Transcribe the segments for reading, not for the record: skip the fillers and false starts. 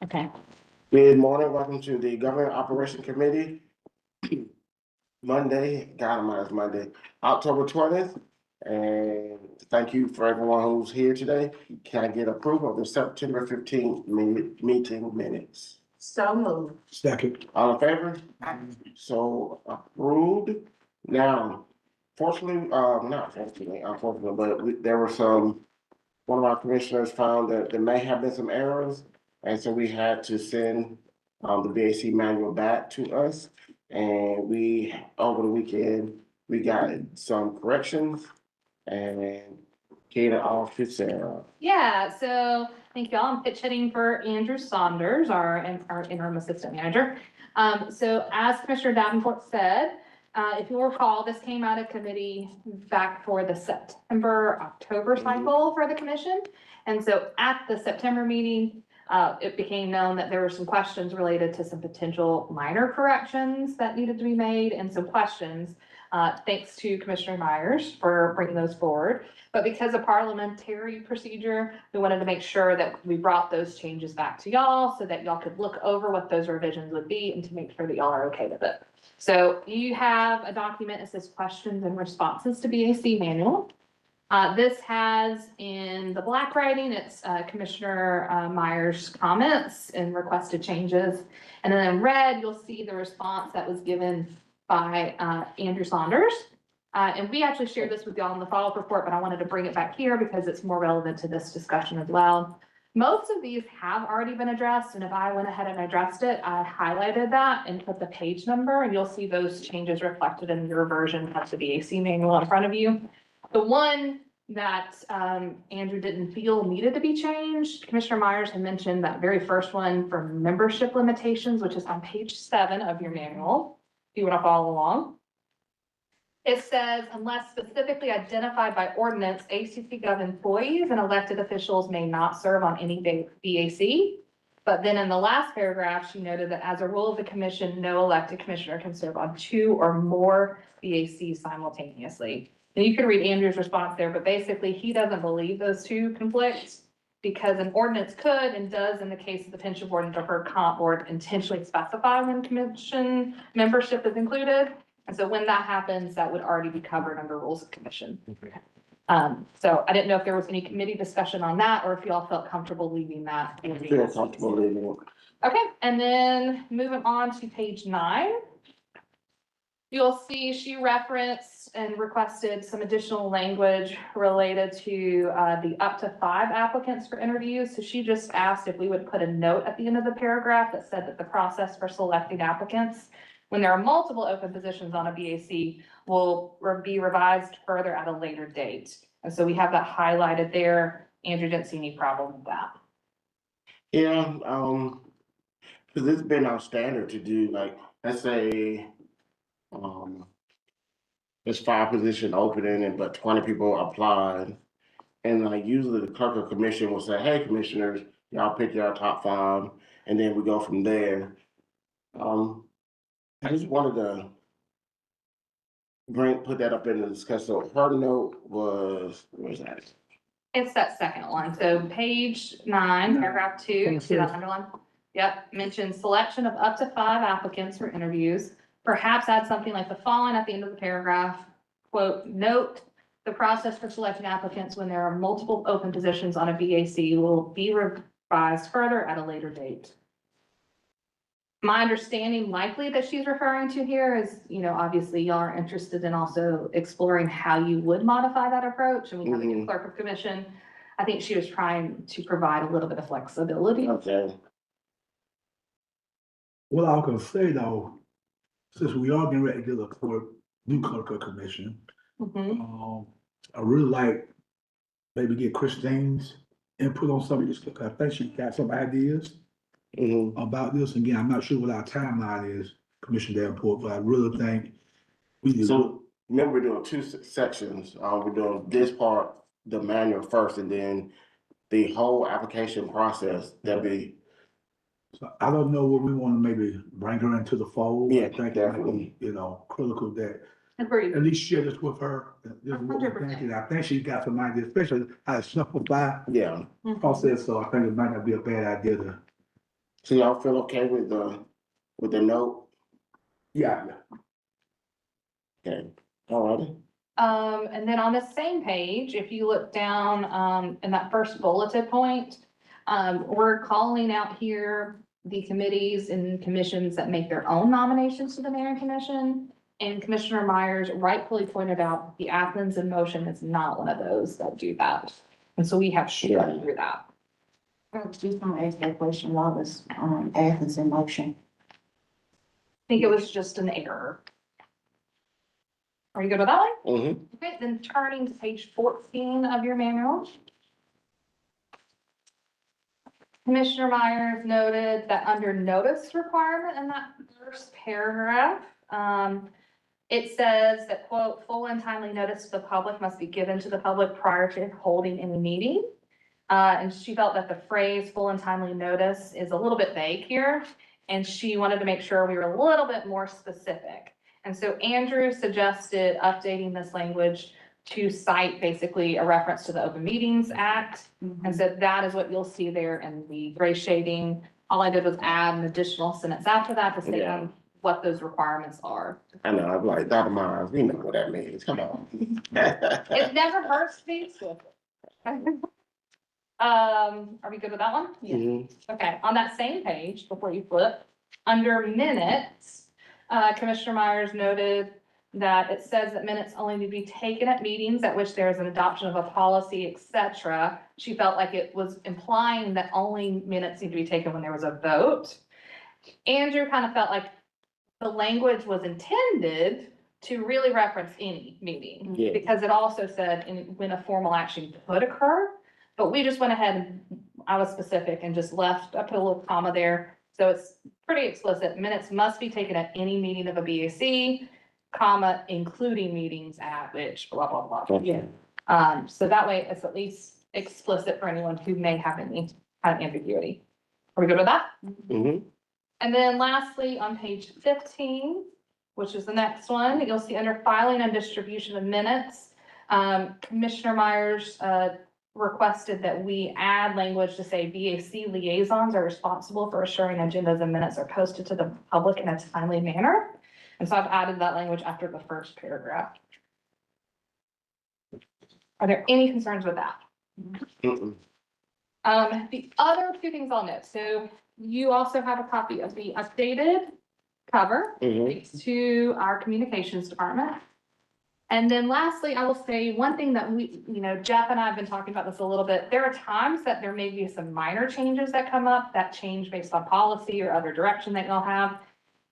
Okay. Good morning, welcome to the Government Operation Committee. Monday, God, it's Monday, October 20th. And thank you for everyone who's here today. Can I get approval of the September 15th meeting minutes? So moved. Second. All in favor? So approved. Now, fortunately, not fortunately, unfortunately, but there were one of our commissioners found that there may have been some errors. And so we had to send the BAC manual back to us. And we, over the weekend, we got some corrections and Kata off to Sarah. Yeah, so thank you all. I'm pitch hitting for Andrew Saunders, our interim assistant manager. So as Commissioner Davenport said, if you'll recall, this came out of committee back for the September-October cycle for the commission. And so at the September meeting, it became known that there were some questions related to some potential minor corrections that needed to be made and some questions. Thanks to Commissioner Myers for bringing those forward. But because of parliamentary procedure, we wanted to make sure that we brought those changes back to y'all so that y'all could look over what those revisions would be and to make sure that y'all are okay with it. So you have a document that says questions and responses to BAC manual. This has in the black writing, it's Commissioner Myers' comments and requested changes. And then in red, you'll see the response that was given by Andrew Saunders. And we actually shared this with y'all in the follow-up report, but I wanted to bring it back here because it's more relevant to this discussion as well. Most of these have already been addressed, and if I went ahead and addressed it, I highlighted that and put the page number, and you'll see those changes reflected in your version of the BAC manual in front of you. The one that Andrew didn't feel needed to be changed, Commissioner Myers had mentioned that very first one for membership limitations, which is on page 7 of your manual, if you want to follow along. It says, unless specifically identified by ordinance, ACC Gov employees and elected officials may not serve on any BAC. But then in the last paragraph, she noted that as a rule of the commission, no elected commissioner can serve on 2 or more BACs simultaneously. And you can read Andrew's response there, but basically he doesn't believe those two conflict because an ordinance could and does in the case of the pension board and deferred comp board intentionally specify when commission membership is included. And so when that happens, that would already be covered under rules of commission. So I didn't know if there was any committee discussion on that or if you all felt comfortable leaving that. Feel comfortable leaving it. Okay, and then moving on to page 9. You'll see she referenced and requested some additional language related to the up to 5 applicants for interviews. So she just asked if we would put a note at the end of the paragraph that said that the process for selecting applicants when there are multiple open positions on a BAC will be revised further at a later date. And so we have that highlighted there. Andrew didn't see any problem with that. Yeah, because it's been our standard to do, like, let's say there's 5 position opening but 20 people applied. And like usually the clerk of commission will say, hey, commissioners, y'all pick your top 5, and then we go from there. I just wanted to put that up in the discussion. So her note was, where's that? It's that second one. So page 9, paragraph 2, see that underline? Yep, mentions selection of up to 5 applicants for interviews. Perhaps add something like the following at the end of the paragraph. Quote, note the process for selecting applicants when there are multiple open positions on a BAC will be revised further at a later date. My understanding likely that she's referring to here is, obviously y'all are interested in also exploring how you would modify that approach. And we have a new clerk of commission. I think she was trying to provide a little bit of flexibility. Okay. What I was gonna say though, since we are getting ready to get a new clerk of commission, I really like maybe get Christine's input on some of this. I think she got some ideas about this. Again, I'm not sure what our timeline is, Commissioner Davenport, but I really think we need. So remember, we're doing 2 sections. We're doing this part, the manual first, and then the whole application process. That'll be. So I don't know what we want to maybe bring her into the fold. Yeah, I think definitely. It might be, critical that Agreed. at least share this with her. This is what we're thinking. I think she's got some ideas, especially how to simplify Yeah. process. So I think it might not be a bad idea to So y'all feel okay with the note? Yeah, Okay, all righty. And then on the same page, if you look down, in that first bulleted point, we're calling out here the committees and commissions that make their own nominations to the mayor and commission. And Commissioner Myers rightfully pointed out the Athens in Motion is not one of those that do that. And so we have struck through that. Just want to ask that question, while this, Athens in motion. I think it was just an error. Are you good with that one? Mm-hmm. Okay, then turning to page 14 of your manual. Commissioner Myers noted that under notice requirement in that first paragraph, it says that, quote, full and timely notice to the public must be given to the public prior to holding any meeting. And she felt that the phrase full and timely notice is a little bit vague here, and she wanted to make sure we were a little bit more specific. And so Andrew suggested updating this language to cite basically a reference to the Open Meetings Act. And so that is what you'll see there in the gray shading. All I did was add an additional sentence after that to state on what those requirements are. I know, I'm like, Dr. Myers, we know what that means, come on. It never hurts to be explicit. Are we good with that one? Mhm. Okay, on that same page, before you flip, under minutes, Commissioner Myers noted that it says that minutes only need to be taken at meetings at which there is an adoption of a policy, et cetera. She felt like it was implying that only minutes need to be taken when there was a vote. Andrew kind of felt like the language was intended to really reference any meeting. Yeah. Because it also said when a formal action could occur, but we just went ahead and I was specific and just left, I put a little comma there. So it's pretty explicit. Minutes must be taken at any meeting of a BAC, comma, including meetings at which blah, blah, blah. Yeah. So that way it's at least explicit for anyone who may have any kind of ambiguity. Are we good with that? Mm-hmm. And then lastly, on page 15, which is the next one, you'll see under filing and distribution of minutes, Commissioner Myers, requested that we add language to say BAC liaisons are responsible for assuring agendas and minutes are posted to the public in a timely manner. And so I've added that language after the first paragraph. Are there any concerns with that? Mm-mm. The other two things I'll note, so you also have a copy of the updated cover, Mhm. thanks to our communications department. And then lastly, I will say one thing that we, Jeff and I have been talking about this a little bit. There are times that there may be some minor changes that come up that change based on policy or other direction that you'll have.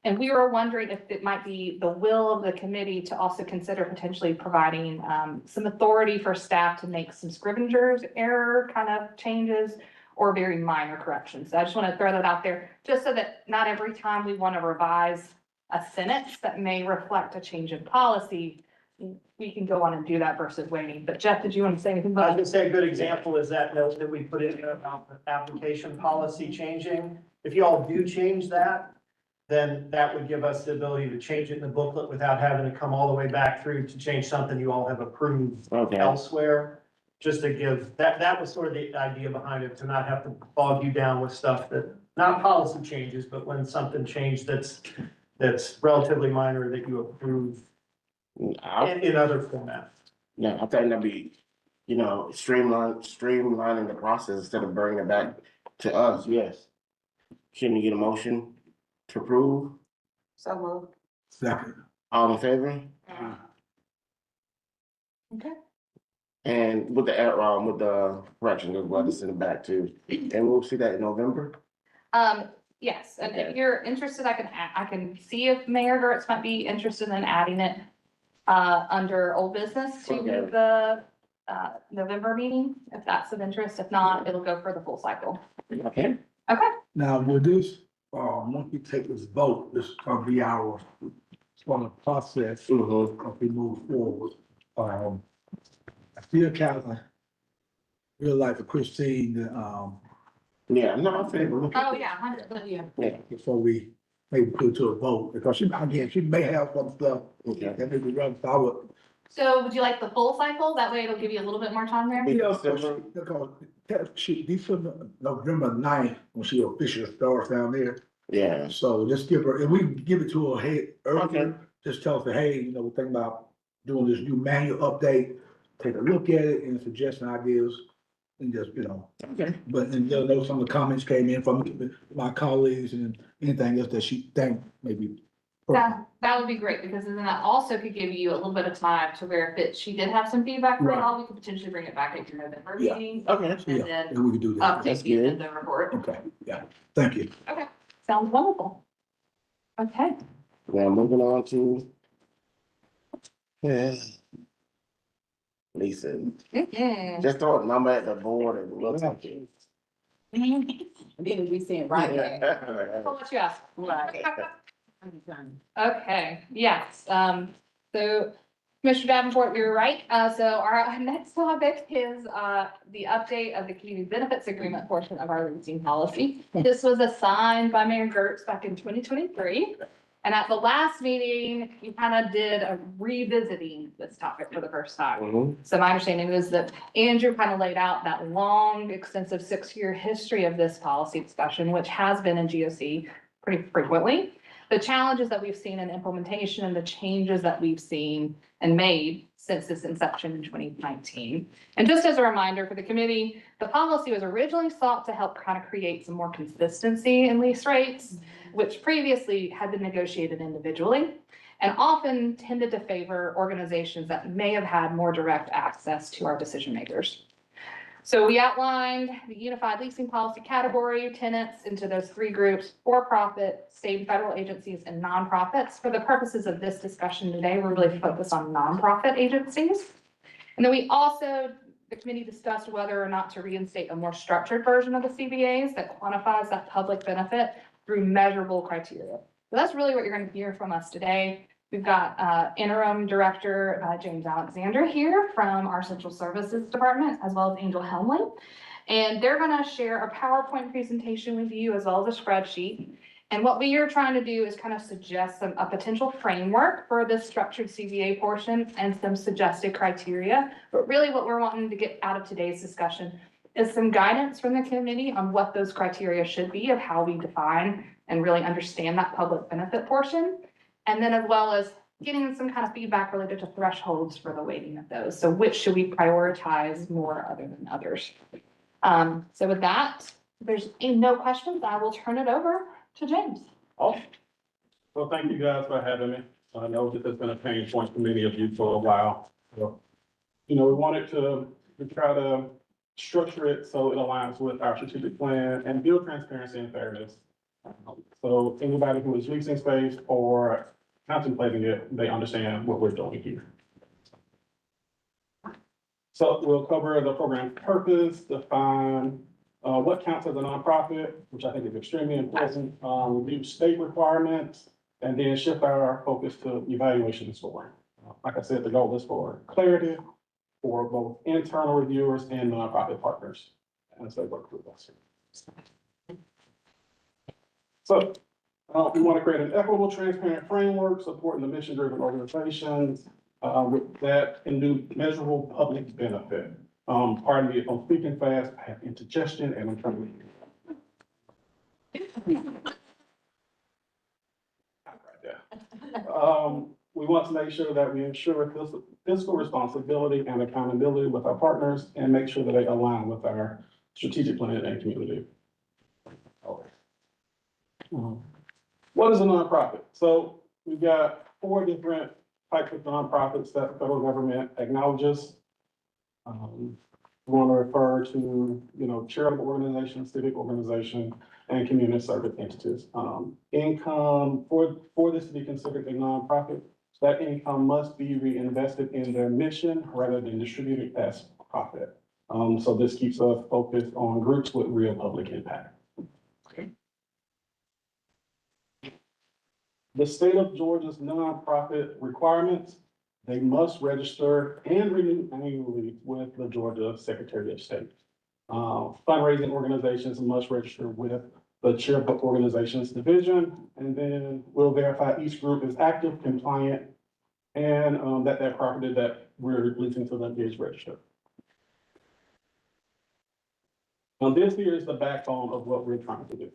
And we were wondering if it might be the will of the committee to also consider potentially providing some authority for staff to make some Scrivener's error kind of changes or very minor corrections. So I just want to throw that out there, just so that not every time we want to revise a sentence that may reflect a change in policy, we can go on and do that versus waiting. But Jeff, did you want to say anything I was about gonna say a good example is that note that we put in about the application policy changing. If you all do change that, then that would give us the ability to change it in the booklet without having to come all the way back through to change something you all have approved Okay. elsewhere. Just to give, that was sort of the idea behind it, to not have to bog you down with stuff that, not policy changes, but when something changed that's relatively minor that you approve in other formats. No, I think that'd be, streamlining the process instead of bringing it back to us, yes. Shouldn't we get a motion to approve? So moved. second. All in favor? Okay. And with the correction, we'll have to send it back to, and we'll see that in November? Yes, and if Okay. you're interested, I can see if Mayor Gertz might be interested in adding it under old business to Okay. the November meeting, if that's of interest. If not, it'll go for the full cycle. Okay. Now, with this, once we take this vote, this is gonna be our, it's gonna process Mm-hmm. as we move forward. I still kind of real like for Christine, Yeah, no, I favor. Oh, yeah, 100%, yeah. Yeah, before we maybe put it to a vote, because she may have some stuff okay. that maybe run, so I would So would you like the full cycle? That way it'll give you a little bit more time there. Yeah, December. because she, December, November 9th, when she officially starts down there. Yeah, So just give her, and we can give it to her, hey, Okay. earlier, just tell her, hey, you know, we're thinking about doing this new manual update. Take a look at it and suggest ideas and just, you know, okay, but, and they'll know some of the comments came in from my colleagues and anything else that she think maybe. That would be great, because then that also could give you a little bit of time to where if she did have some feedback for Right. y'all, we could potentially bring it back at your November Yeah. meeting. okay. And Yeah, then and we can do that. update the agenda report. Okay, yeah, thank you. Okay, sounds wonderful. Okay, Now moving on to. Yeah. Lisa, just throw a number at the board and we'll take it. Then we see it right back. I'll let you ask. Right. Okay, yes, so Commissioner Davenport, you're right. So our next topic is, the update of the community benefits agreement portion of our leasing policy. This was assigned by Mayor Gertz back in 2023. And at the last meeting, you kind of did a revisiting this topic for the first time. Mhm. So my understanding is that Andrew kind of laid out that long, extensive 6-year history of this policy discussion, which has been in GOC pretty frequently. The challenges that we've seen in implementation and the changes that we've seen and made since its inception in 2019. And just as a reminder for the committee, the policy was originally sought to help kind of create some more consistency in lease rates, which previously had been negotiated individually and often tended to favor organizations that may have had more direct access to our decision makers. So we outlined the unified leasing policy category tenants into those 3 groups: for-profit, state and federal agencies, and nonprofits. For the purposes of this discussion today, we're really focused on nonprofit agencies. And then we also, the committee discussed whether or not to reinstate a more structured version of the CBAs that quantifies that public benefit through measurable criteria. So that's really what you're going to hear from us today. We've got interim director James Alexander here from our central services department, as well as Angel Helmley. And they're going to share a PowerPoint presentation with you as well as a spreadsheet. And what we are trying to do is kind of suggest a potential framework for this structured CBA portion and some suggested criteria. But really what we're wanting to get out of today's discussion is some guidance from the committee on what those criteria should be of how we define and really understand that public benefit portion. And then as well as getting some kind of feedback related to thresholds for the weighting of those. So which should we prioritize more other than others? So with that, if there's no questions, I will turn it over to James. Well, thank you guys for having me. I know that there's been a pain point for many of you for a while. So, we wanted to try to structure it so it aligns with our strategic plan and build transparency and fairness. So anybody who is leasing space or contemplating it, they understand what we're doing here. So we'll cover the program purpose, define what counts as a nonprofit, which I think is extremely important, review state requirements, and then shift our focus to evaluation and scoring. Like I said, the goal is for clarity for both internal reviewers and nonprofit partners. And so work with us. So we want to create an equitable, transparent framework supporting the mission-driven organizations that can do measurable public benefit. Pardon me if I'm speaking fast, I have indigestion and I'm trying to. We want to make sure that we ensure fiscal responsibility and accountability with our partners and make sure that they align with our strategic plan and community. What is a nonprofit? So we've got 4 different types of nonprofits that the federal government acknowledges. We want to refer to, charitable organizations, civic organizations, and community service entities. Income for this to be considered a nonprofit, that income must be reinvested in their mission rather than distributed as profit. So this keeps us focused on groups with real public impact. The state of Georgia's nonprofit requirements, they must register and renew annually with the Georgia Secretary of State. Fundraising organizations must register with the Charitable Organizations Division, and then we'll verify each group is active, compliant, and, that property that we're leasing to them is registered. This here is the backbone of what we're trying to do.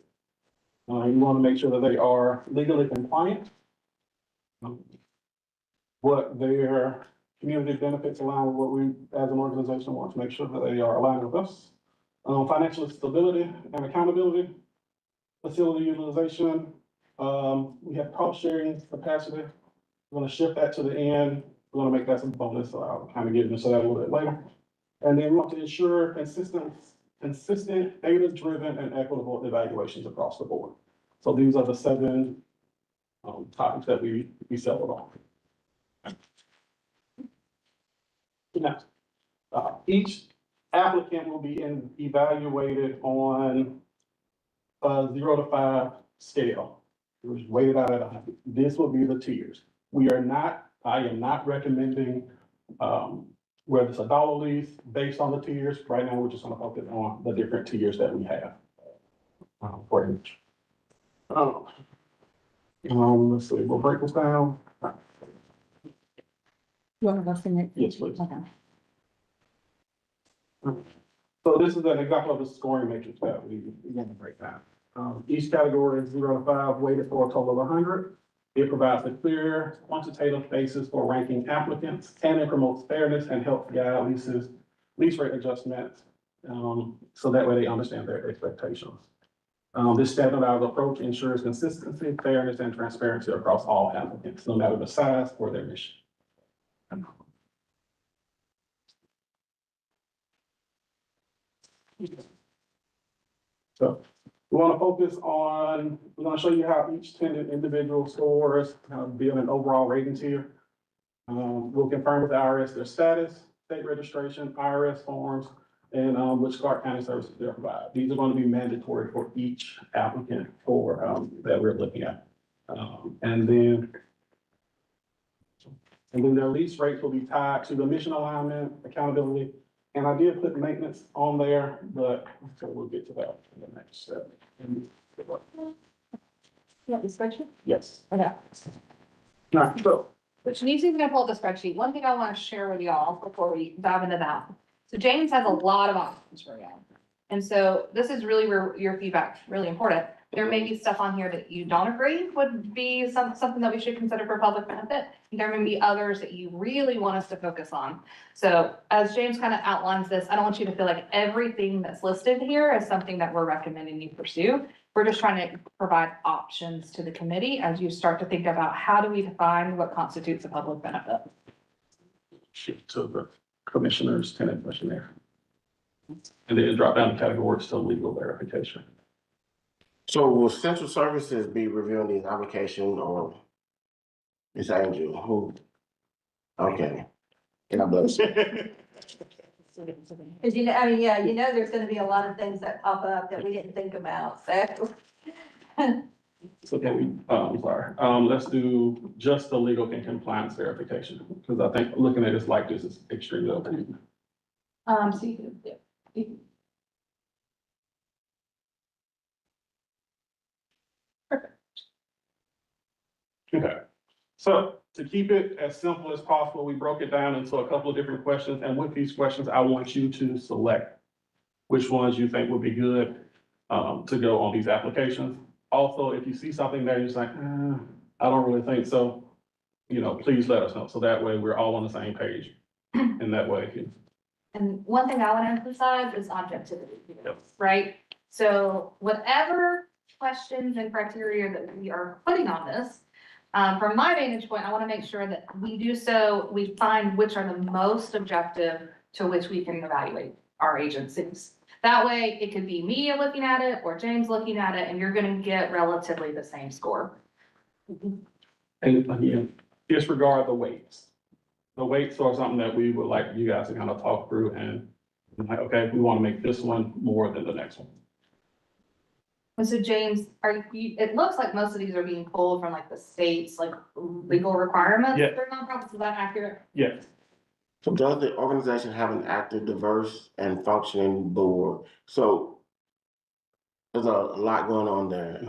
You want to make sure that they are legally compliant. What their community benefits align with what we, as an organization, want to make sure that they are aligned with us. Financial stability and accountability, facility utilization. We have cost sharing capacity. We're gonna shift that to the end. We're gonna make that some bonus, so I'll kind of get into that a little bit later. And then we want to ensure consistent, data-driven and equitable evaluations across the board. So these are the 7 topics that we settled on. Now, each applicant will be evaluated on a 0 to 5 scale. It was weighted out at 100. This will be the tiers. I am not recommending, whether it's a dollar lease based on the tiers. Right now, we're just gonna focus on the different tiers that we have. For each. Let's see, we'll break this down. You want to go through it? Yes, please. Okay. So this is an example of the scoring matrix that we're gonna break down. Each category is 0 to 5, weighted for a total of 100. It provides a clear quantitative basis for ranking applicants, and it promotes fairness and helps guide lease rate adjustments, so that way they understand their expectations. This standardized approach ensures consistency, fairness, and transparency across all applicants, no matter the size or their mission. So we want to focus on, we're going to show you how each tenant individual scores, kind of build an overall rating tier. We'll confirm with the IRS their status, state registration, IRS forms, and which Clarke County services they provide. These are going to be mandatory for each applicant that we're looking at. And then their lease rates will be tied to the mission alignment, accountability, and I did put maintenance on there, but so we'll get to that in the next step. You want the spreadsheet? Yes. Okay. All right, so. Which needs to pull up the spreadsheet. One thing I want to share with y'all before we dive into that. So James has a lot of options for y'all. And so this is really where your feedback's really important. There may be stuff on here that you don't agree would be something that we should consider for public benefit. There may be others that you really want us to focus on. So as James kind of outlines this, I don't want you to feel like everything that's listed here is something that we're recommending you pursue. We're just trying to provide options to the committee as you start to think about how do we define what constitutes a public benefit. Shift to the commissioner's tenant questionnaire. And then drop down the categories to legal verification. So will central services be reviewing these applications, or Ms. Angel, who? Okay. God bless. Cause there's gonna be a lot of things that pop up that we didn't think about, so. So can we, I'm sorry, let's do just the legal and compliance verification, because I think looking at this like this is extremely open. So you can, Okay, so to keep it as simple as possible, we broke it down into a couple of different questions, and with these questions, I want you to select which ones you think would be good to go on these applications. Also, if you see something there, you're just like, I don't really think so, please let us know. So that way we're all on the same page. And that way. and one thing I want to emphasize is objectivity, Yep. right? So whatever questions and criteria that we are putting on this, from my vantage point, I want to make sure that we do so, we find which are the most objective to which we can evaluate our agencies. That way, it could be me looking at it or James looking at it, and you're gonna get relatively the same score. And again, disregard the weights. The weights are something that we would like you guys to kind of talk through and like, okay, we want to make this one more than the next one. And so James, it looks like most of these are being pulled from like the state's like legal requirements Yeah. for nonprofits. Is that accurate? Yes. So does the organization have an active, diverse, and functioning board? So there's a lot going on there.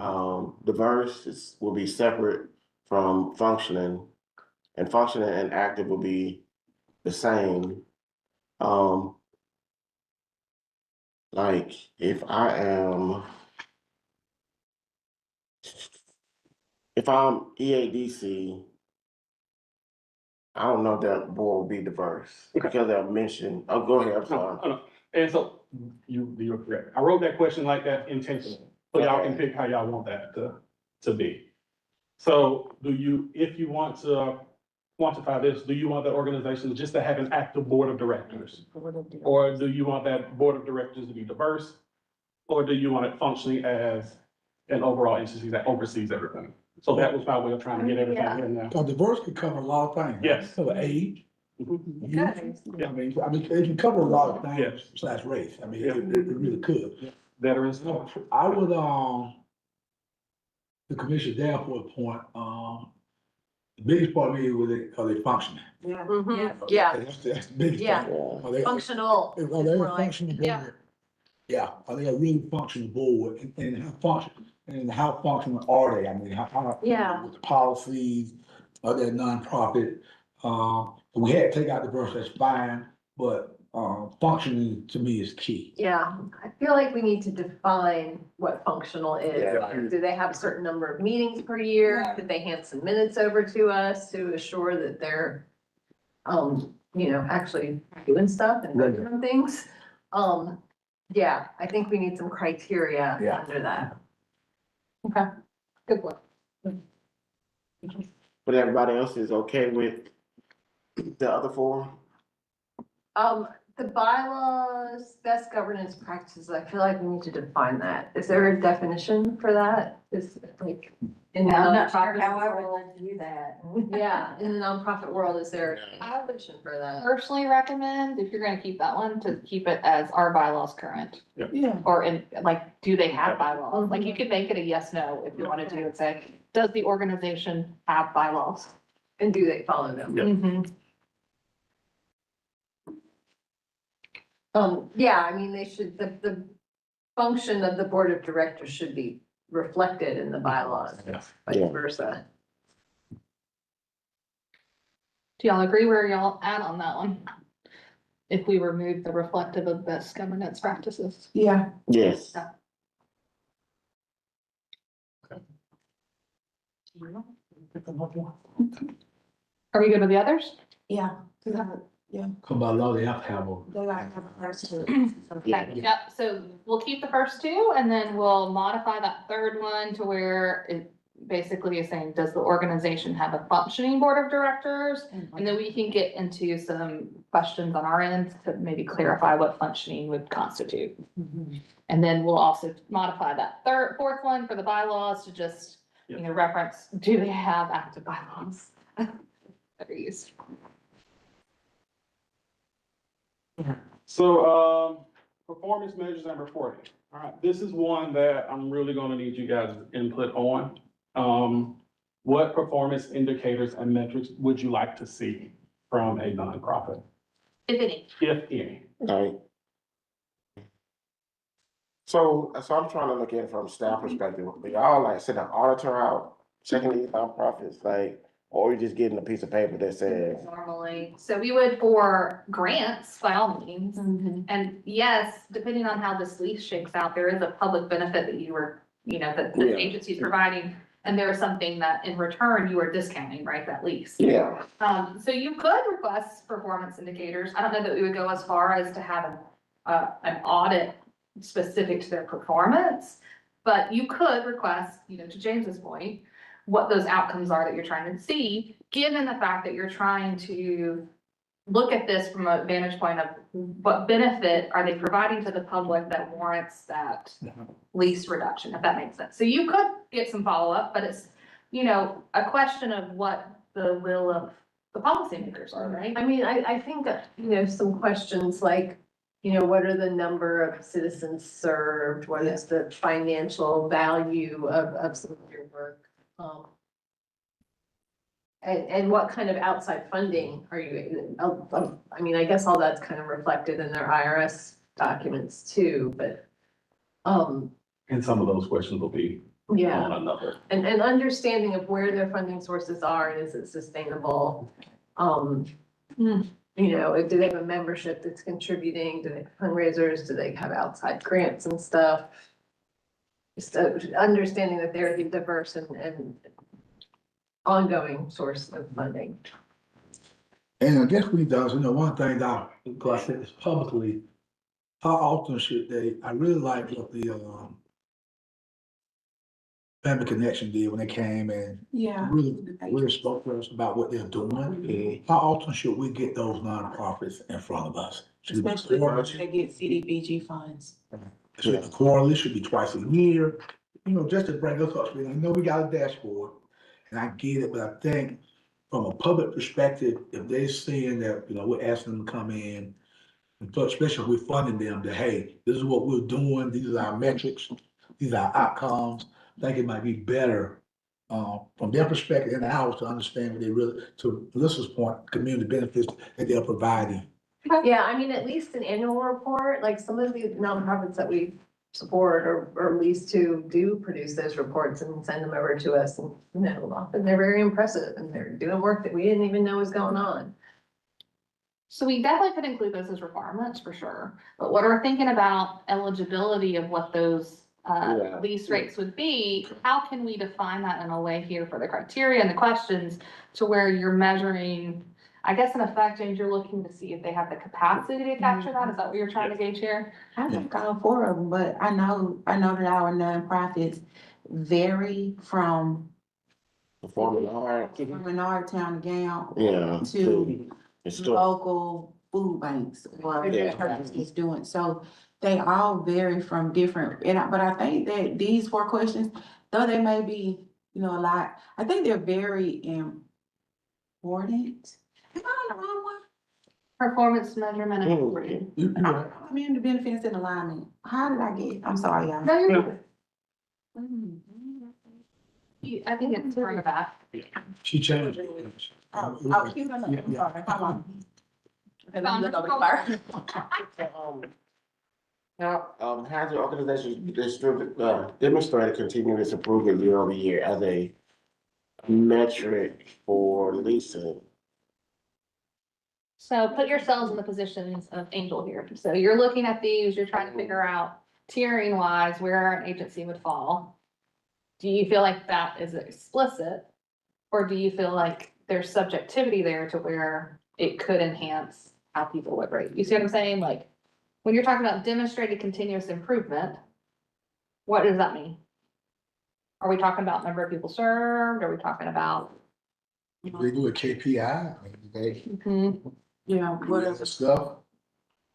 Diverse will be separate from functioning, and functioning and active will be the same. Like if I'm EADC, I don't know if that board will be diverse because they're mentioned. Oh, go ahead, I'm sorry. No. And so you're correct. I wrote that question like that intentionally, so y'all can pick how y'all want that to be. So if you want to quantify this, do you want the organization just to have an active board of directors? Or do you want that board of directors to be diverse? Or do you want it functioning as an overall entity that oversees everything? So that was my way of trying to get everything in there. Cause diverse could cover a lot of things. Yes. Cover age. Mhm. youth. I mean, it can cover a lot of things besides race. I mean, it really could. Veterans. I would, the Commissioner Danforth point, the biggest part of me was are they functioning? Yeah. That's the biggest Yeah. part. Are they- Functional. Are they It's more a like- functional board? Yeah, are they a really functional board and how functional are they? I mean, how. Yeah. With the policies, are they a nonprofit? We had to take out the verse, that's fine, but, functioning to me is key. Yeah, I feel like we need to define what functional is. Yeah. Like, do they have a certain number of meetings per year? Did they hand some minutes over to us to assure that they're, actually doing stuff and working on things? Yeah, I think we need some criteria Yeah. under that. Okay, good one. But everybody else is okay with the other four? The bylaws, best governance practices, I feel like we need to define that. Is there a definition for that? Is like in the I'm not sure nonprofit how I world? would do that. Yeah, in the nonprofit world, is there a I would definition for that? personally recommend, if you're gonna keep that one, to keep it as our bylaws current. Yeah. Or in, like, do they have bylaws? Like, you could make it a yes, no, if you wanted to, and say, does the organization have bylaws? And do they follow them? Yeah. Mhm. Yeah, I mean, they should, the function of the board of directors should be reflected in the bylaws, vice Yeah. versa. Do y'all agree where y'all at on that one? If we remove the reflective of best governance practices? Yeah. Yes. Are we good with the others? Yeah. Come by law, they have to have a. They gotta have a person. Okay, yep, so we'll keep the first two and then we'll modify that third one to where it basically is saying, does the organization have a functioning board of directors? And then we can get into some questions on our end to maybe clarify what functioning would constitute. And then we'll also modify that fourth one for the bylaws to just, reference, do they have active bylaws? That are used. So, performance measures and reporting. All right, this is one that I'm really gonna need you guys' input on. What performance indicators and metrics would you like to see from a nonprofit, If any. if any? Right. So I'm trying to look at it from a staff perspective. We all like send an auditor out, checking these nonprofits, like, or we just getting a piece of paper that says, Normally, so we would for grants, by all means. And yes, depending on how this lease shakes out, there is a public benefit that you were, that the Yeah. agency is providing. And there is something that in return you are discounting, right, that lease. yeah, So you could request performance indicators. I don't know that we would go as far as to have an audit specific to their performance. But you could request, to James's point, what those outcomes are that you're trying to see, given the fact that you're trying to look at this from a vantage point of what benefit are they providing to the public that warrants that lease reduction, if that makes sense. So you could get some follow-up, but it's, a question of what the will of the policymakers are, right? I mean, I think that, some questions like, what are the number of citizens served? What is the financial value of some of your work? And what kind of outside funding are you, I mean, I guess all that's kind of reflected in their IRS documents too, but, And some of those questions will be Yeah, one another. and understanding of where their funding sources are, and is it sustainable? Hmm. You know, do they have a membership that's contributing? Do they have fundraisers? Do they have outside grants and stuff? Just understanding that they're a diverse and ongoing source of funding. And I guess we does, one thing that, because I said this publicly, how often should they, I really like what the, Family Connection did when they came and Yeah. really spoke to us about what they're doing. How often should we get those nonprofits in front of us? Should it be Especially quarterly? if they get CDBG funds. Should it be quarterly? Should it be twice a year? Just to bring us up, I know we got a dashboard, and I get it, but I think from a public perspective, if they're seeing that, we're asking them to come in, and plus, especially if we're funding them, that, hey, this is what we're doing, these are our metrics, these are our outcomes, I think it might be better, from their perspective and ours to understand what they really, to Melissa's point, community benefits that they're providing. Yeah, I mean, at least an annual report, like some of the nonprofits that we support or at least to do produce those reports and send them over to us. And, often they're very impressive and they're doing work that we didn't even know was going on. So we definitely could include those as requirements for sure, but what we're thinking about eligibility of what those Yeah. lease rates would be, how can we define that in a way here for the criteria and the questions to where you're measuring, I guess in effect, James, you're looking to see if they have the capacity to capture that, is that what you're trying to gauge here? I think all four of them, but I know that our nonprofits vary from Performing art. our town gown Yeah. to It's still, local food banks or Yeah. churches doing, so they all vary from different, but I think that these four questions, though they may be, a lot, I think they're very important. Am I on the wrong one? Performance measurement and Hmm. reporting. Community benefits and alignment. How did I get? I'm sorry, y'all. No, you're good. Mm. I think it's further back. She changed it. Oh, cute enough. I'm Yeah. sorry. Hold on. Okay, let me Found look her over color. here. How, has the organization demonstrated continuous improvement year over year as a metric for leasing? So put yourselves in the positions of Angel here. So you're looking at these, you're trying to figure out tiering wise where an agency would fall. Do you feel like that is explicit? Or do you feel like there's subjectivity there to where it could enhance how people would rate? You see what I'm saying? Like, when you're talking about demonstrated continuous improvement, what does that mean? Are we talking about number of people served? Are we talking about? They do a KPI, they, Yeah, what other is, stuff,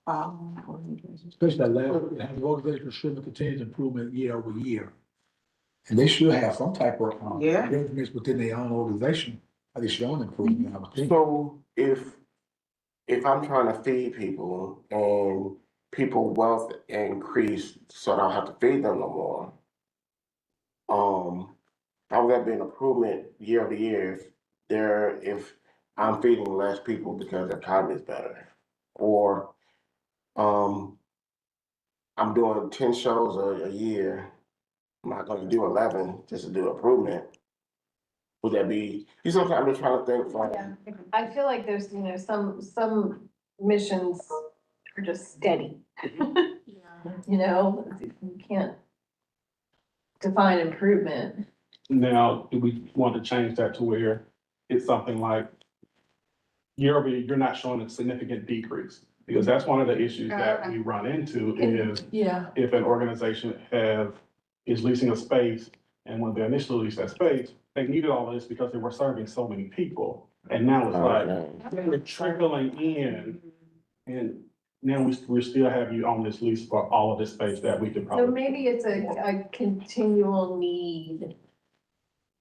organization? especially that last, the organization should continue improvement year over year. And they should have some type of, Yeah. measurements within their own organization, are they showing improvement, I would think. So if I'm trying to feed people and people wealth increase, so I don't have to feed them no more. How would that be an improvement year over year if I'm feeding less people because the economy is better? Or, I'm doing 10 shows a year, I'm not gonna do 11 just to do improvement. Would that be, I'm just trying to think like. Yeah, I feel like there's, some missions are just steady. You can't define improvement. Now, do we want to change that to where it's something like year over year, you're not showing a significant decrease? Because that's one of the issues that we run into is Yeah. if an organization is leasing a space, and when they initially leased that space, they needed all of this because they were serving so many people. And now it's like, they're trickling in, and now we still have you on this lease for all of this space that we could So probably. maybe it's a continual need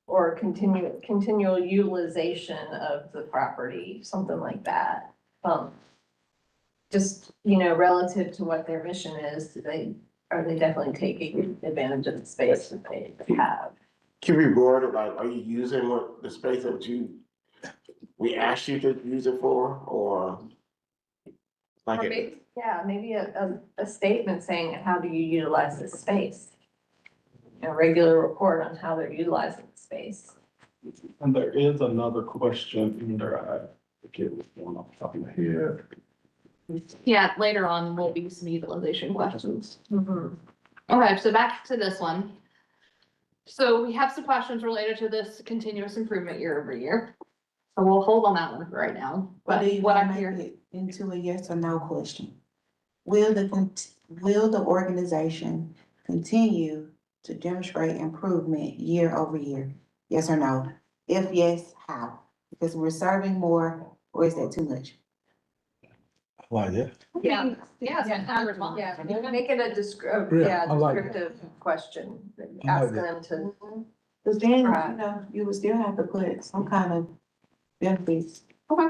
or continual utilization of the property, something like that. Just, relative to what their mission is, are they definitely taking advantage of the space that they have? Can we word it like, are you using what the space that we asked you to use it for, or? Or Like, maybe a statement saying, how do you utilize this space? a regular report on how they're utilizing the space. And there is another question in there, I forget what's going off the top of my head. Yeah, later on will be some utilization questions. Mhm. Okay, so back to this one. So we have some questions related to this continuous improvement year over year. So we'll hold on that one for right now, But but do you what want I'm to here. make it into a yes or no question? Will the organization continue to demonstrate improvement year over year? Yes or no? If yes, how? Because we're serving more, or is that too much? I like that. Yeah, yeah, it's kind of response. Yeah, make it a Yeah, I like it. descriptive question, I ask like them to. Cause then, Right. you know, you would still have to put some kind of benefits. Okay.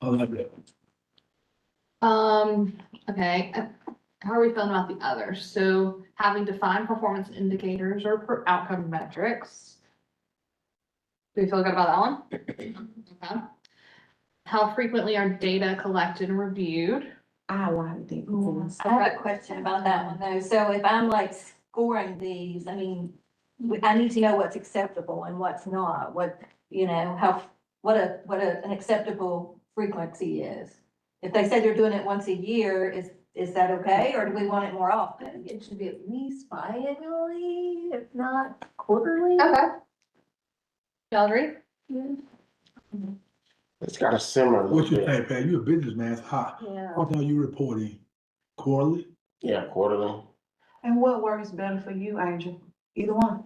I like that. Okay, how are we feeling about the others? So having defined performance indicators or outcome metrics. Do you feel good about that one? Okay. How frequently are data collected and reviewed? I like that. I have a question about that one though. So if I'm like scoring these, I mean, I need to know what's acceptable and what's not, what, you know, an acceptable frequency is. If they say they're doing it once a year, is that okay? Or do we want it more I often? think it should be at least biannually, if not quarterly. Okay. Y'all agree? It's got a simmer a What little you bit. think, Pat? You a businessman, how, Yeah. what are you reporting? Quarterly? Yeah, quarterly. And what works better for you, Angel? Either one.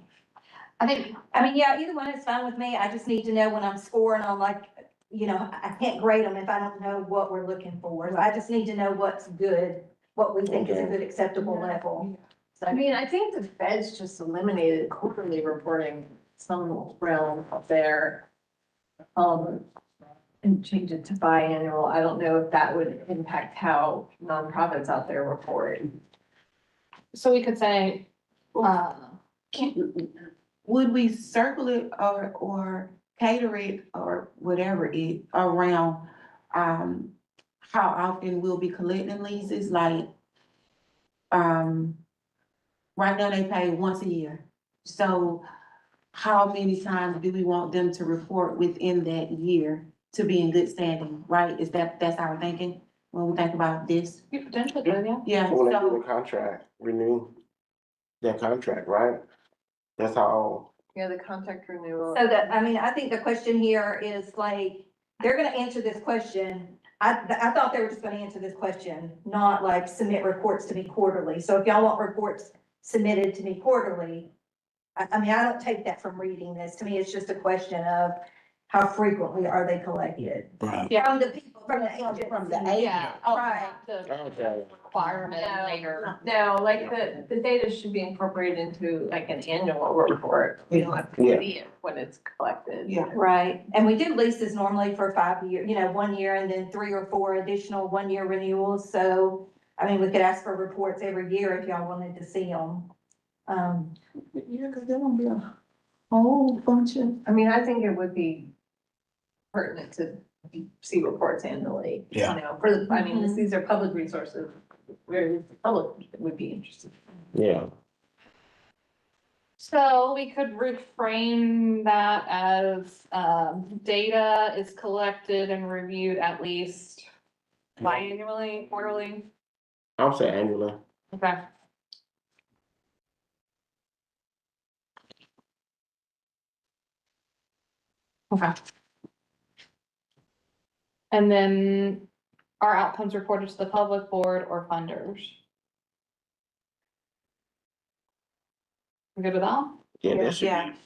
I think, I mean, yeah, either one is fine with me. I just need to know when I'm scoring on like, you know, I can't grade them if I don't know what we're looking for. So I just need to know what's good, what we think is a Okay. good acceptable Yeah. level. So I mean, I think the feds just eliminated quarterly reporting some realm of their, and changed it to biannual. I don't know if that would impact how nonprofits out there report. so we could say, Would we circle it or cater it or whatever it around, how often we'll be collecting leases, like, right now they pay once a year. So how many times do we want them to report within that year to be in good standing, right? That's our thinking when we think about this? you potentially could, yeah. Yeah, When they do so, the contract, renew their contract, right? That's how, Yeah, the contract renewal. So that, I mean, I think the question here is like, they're gonna answer this question. I thought they were just gonna answer this question, not like submit reports to me quarterly. So if y'all want reports submitted to me quarterly, I mean, I don't take that from reading this. To me, it's just a question of how frequently are they collected? Right. Yeah. From the people, from the agents. From the agent. Yeah. Oh, Right. The okay. requirement No. later. No, like the data should be incorporated into like an annual report. We don't have to Yeah. see it when it's collected. yeah. Right, and we do leases normally for 5 years, you know, 1 year and then 3 or 4 additional 1-year renewals, so, I mean, we could ask for reports every year if y'all wanted to see them. Yeah, cause there won't be a whole bunch of. I mean, I think it would be pertinent to see reports annually. Yeah. You know, I mean, these are public resources, where the public would be interested. Yeah, So we could reframe that as, data is collected and reviewed at least biannually, quarterly. I'll say annually. Okay. Okay. And then are outcomes reported to the public board or funders? We good with that? Yeah, that should Yeah. be.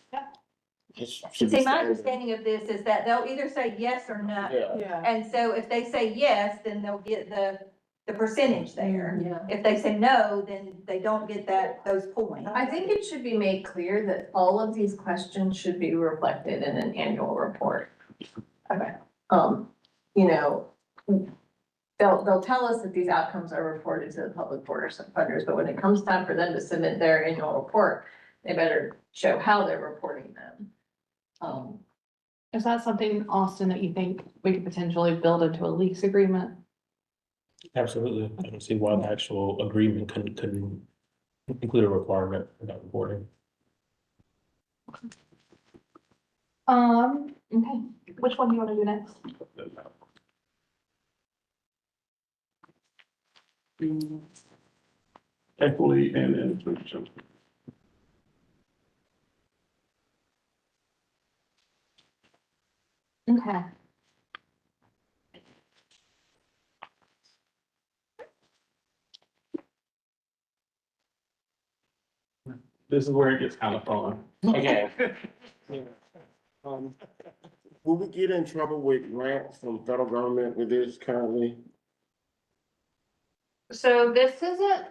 It should be See, my standard. understanding of this is that they'll either say yes or no. Yeah, Yeah. And so if they say yes, then they'll get the percentage there. Yeah. If they say no, then they don't get those points. I think it should be made clear that all of these questions should be reflected in an annual report. Okay. You know, they'll tell us that these outcomes are reported to the public board or some funders, but when it comes time for them to submit their annual report, they better show how they're reporting them. Is that something, Austin, that you think we could potentially build into a lease agreement? Absolutely. I don't see why the actual agreement couldn't include a requirement about reporting. Okay, which one do you wanna do next? Equity and inclusion. Okay. This is where it gets kind of fun. Okay. Will we get in trouble with grants from federal government with this currently? So this isn't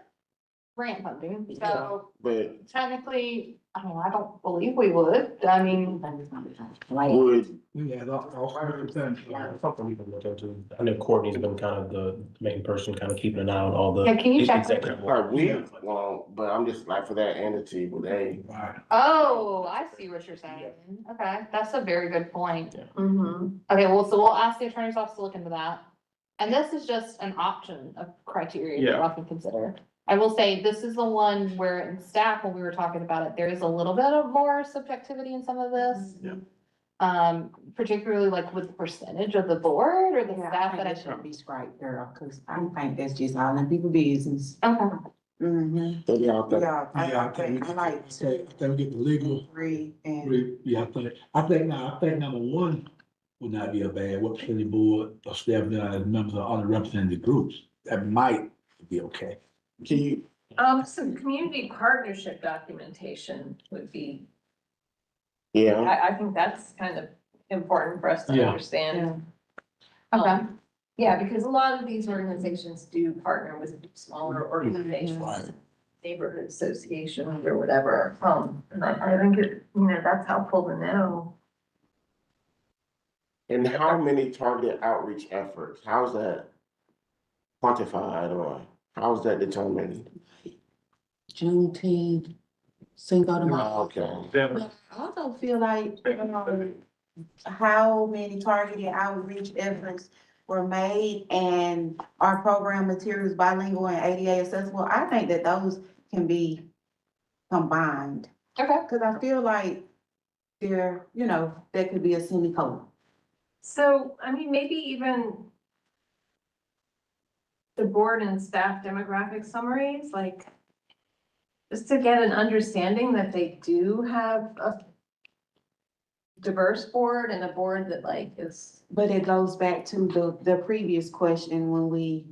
grant funding, so But technically, I mean, I don't believe we would, I mean, would, Yeah, all kinds of things. Something we can look into. I know Courtney's been kind of the main person, kind of keeping an eye on all the Yeah, can you check? executive. like, we, well, but I'm just like for that entity, would they? Right. oh, I see what you're saying. Okay, that's a very good point. Mm-hmm. Okay, well, so we'll ask the attorney's office to look into that. And this is just an option of criteria that Yeah. I can consider. I will say, this is the one where in staff, when we were talking about it, there is a little bit of more subjectivity in some of this. Yeah. Particularly like with the percentage of the board or the Yeah, I staff think that I that should be straight, girl, cause I think that's just all in people business. Okay, Mm-hmm. They be out there. Yeah, Yeah, I think, I like I think we get the legal. three and, Yeah, I think number one would not be a bad work study board or staff that as members of underrepresented groups. That might be okay. Can you, Some community partnership documentation would be, yeah, I think that's kind of important for us to Yeah. understand. okay. Yeah, because a lot of these organizations do partner with smaller organizations, neighborhood associations or whatever. And I think it, that's helpful to know. and how many targeted outreach efforts, how's that quantified or how's that determined? Juneteenth, Cinco de Mayo. Okay. But I also feel like, how many targeted outreach efforts were made and our program materials bilingual and ADA accessible, I think that those can be combined. Okay. Cause I feel like there, there could be a semicolon. So, I mean, maybe even the board and staff demographic summaries, like, just to get an understanding that they do have a diverse board and a board that like is. But it goes back to the previous question when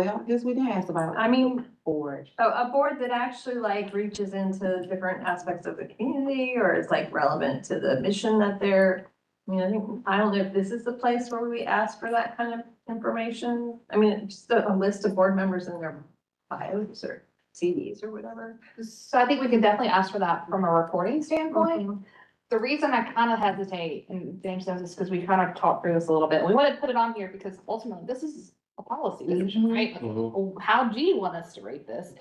I guess we didn't ask about. I mean, Board. a board that actually like reaches into different aspects of the community or is like relevant to the mission that they're. I don't know if this is the place where we ask for that kind of information. I mean, just a list of board members and their bios or CVs or whatever. So I think we could definitely ask for that from a reporting standpoint. The reason I kind of hesitate, and James knows this, because we kind of talked through this a little bit, we wanted to put it on here because ultimately this is a policy decision, right? How do you want us to rate this?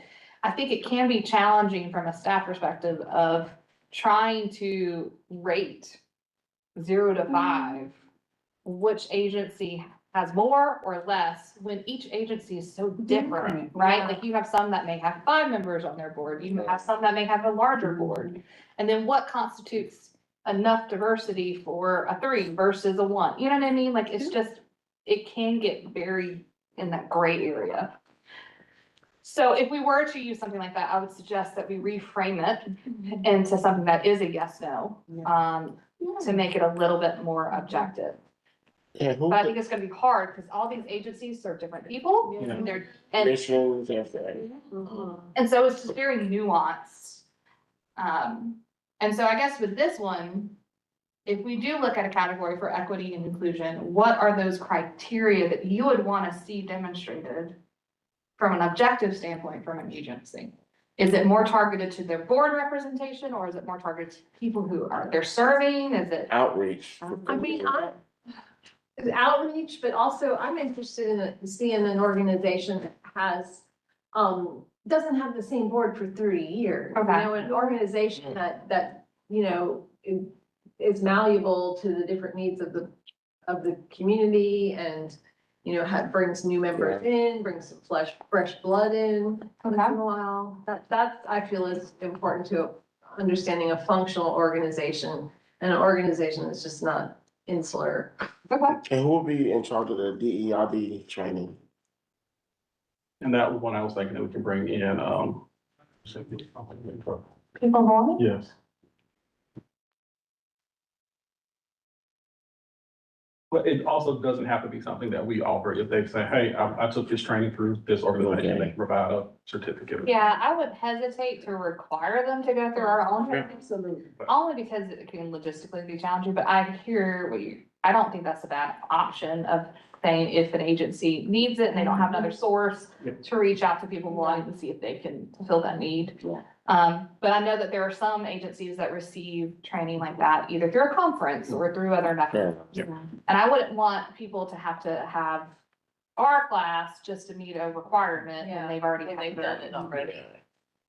I think it can be challenging from a staff perspective of trying to rate 0 to 5, which agency has more or less, when each agency is so different, right? Like you have some that may have 5 members on their board, you have some that may have a larger board. And then what constitutes enough diversity for a 3 versus a 1? You know what I mean? Like, it's just, it can get very in that gray area. So if we were to use something like that, I would suggest that we reframe it into something that is a yes, no, to make it a little bit more objective. Yeah, who, But I think it's gonna be hard because all these agencies serve different people. Yeah. And they're, and, missions, everything. and so it's just very nuanced. And so I guess with this one, if we do look at a category for equity and inclusion, what are those criteria that you would want to see demonstrated from an objective standpoint from an agency? Is it more targeted to their board representation, or is it more targeted to people who they're serving? Is it? Outreach. I mean, outreach, but also I'm interested in seeing an organization that has, doesn't have the same board for 30 years. Okay. An organization that, is malleable to the different needs of the community and, brings new members in, brings some fresh blood in once in a while. That I feel is important to understanding a functional organization and an organization that's just not insular. Okay. And who will be in charge of the DEIB training? And that was one I was thinking that we can bring in, People want it? yes. But it also doesn't have to be something that we offer. If they say, hey, I took this training through this organization, they can provide a certificate. Yeah, I would hesitate to require them to go through our own training, only because it can logistically be challenging, but I hear I don't think that's a bad option of saying if an agency needs it and they don't have another source to reach out to people wanting to see if they can fulfill that need. Yeah. But I know that there are some agencies that receive training like that, either through a conference or through other mechanisms. Yeah. And I wouldn't want people to have our class just to meet a requirement Yeah. and they've already. And they've done it already.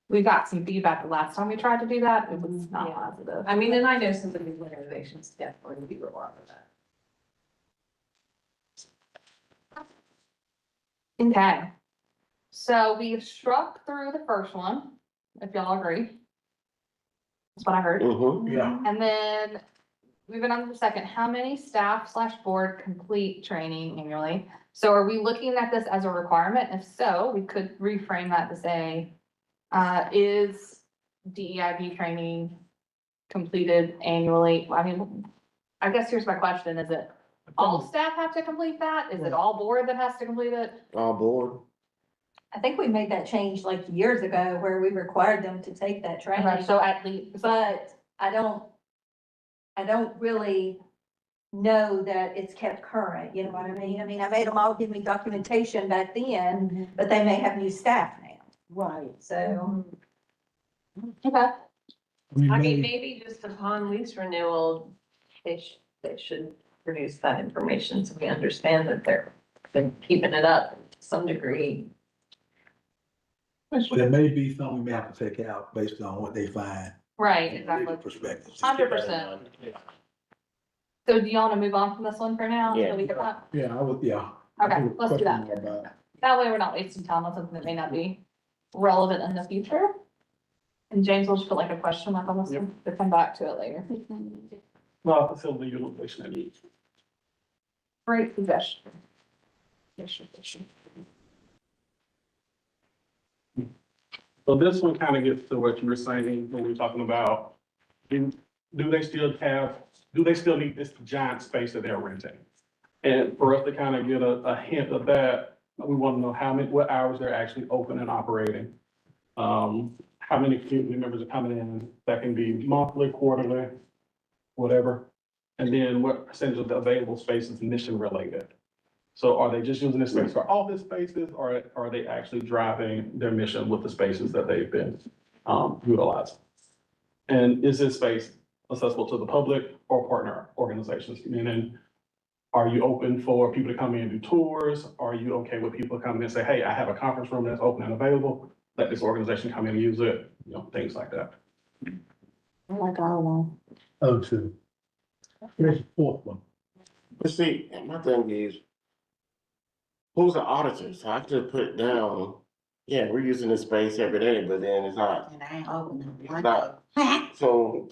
We got some feedback the last time we tried to do that. It was not Yeah. positive. I mean, and I know some of these organizations definitely do a lot of that. Okay. So we've struck through the first one, if y'all agree. That's what I heard. Mm-hmm. Yeah, And then moving on to the second, how many staff/board complete training annually? So are we looking at this as a requirement? If so, we could reframe that to say, is DEIB training completed annually? I mean, I guess here's my question, is it all staff have to complete that? Is it all board that has to complete it? All board? I think we made that change like years ago where we required them to take that Okay, training, so at least, but I don't really know that it's kept current, you know what I mean? I mean, I made them all give me documentation back then, but they may have new staff now, Right. so. okay, we I mean, may, maybe just upon lease renewal, they should produce that information so we understand that they're been keeping it up to some degree. there may be something we may have to take out based on what they find. right, from a legal exactly. Perspective. 100%. So do you want to move on from this one for now? Yeah. until we get that? Yeah, I would, yeah. I Okay, have a let's do question that. more about it. That way we're not wasting time on something that may not be relevant in the future. And James will just put like a question mark on this one to come back to it later. Well, facility utilization and needs. Great suggestion. So this one kind of gets to what you were saying when we were talking about, do they still need this giant space that they're renting? And for us to kind of get a hint of that, we want to know what hours they're actually open and operating. How many community members are coming in, that can be monthly, quarterly, whatever. And then what percentage of the available space is mission related? So are they just using this space for office spaces, or are they actually driving their mission with the spaces that they've been utilizing? And is this space accessible to the public or partner organizations? Meaning, are you open for people to come in and do tours? Are you okay with people coming in and say, hey, I have a conference room that's open and available, let this organization come in and use it, you know, things like that. I like all of them. Oh, two. Here's the fourth one. But see, my thing is, who's the auditor? So I could put down, yeah, we're using this space every day, but then it's not. And I ain't opening It's one. not. So,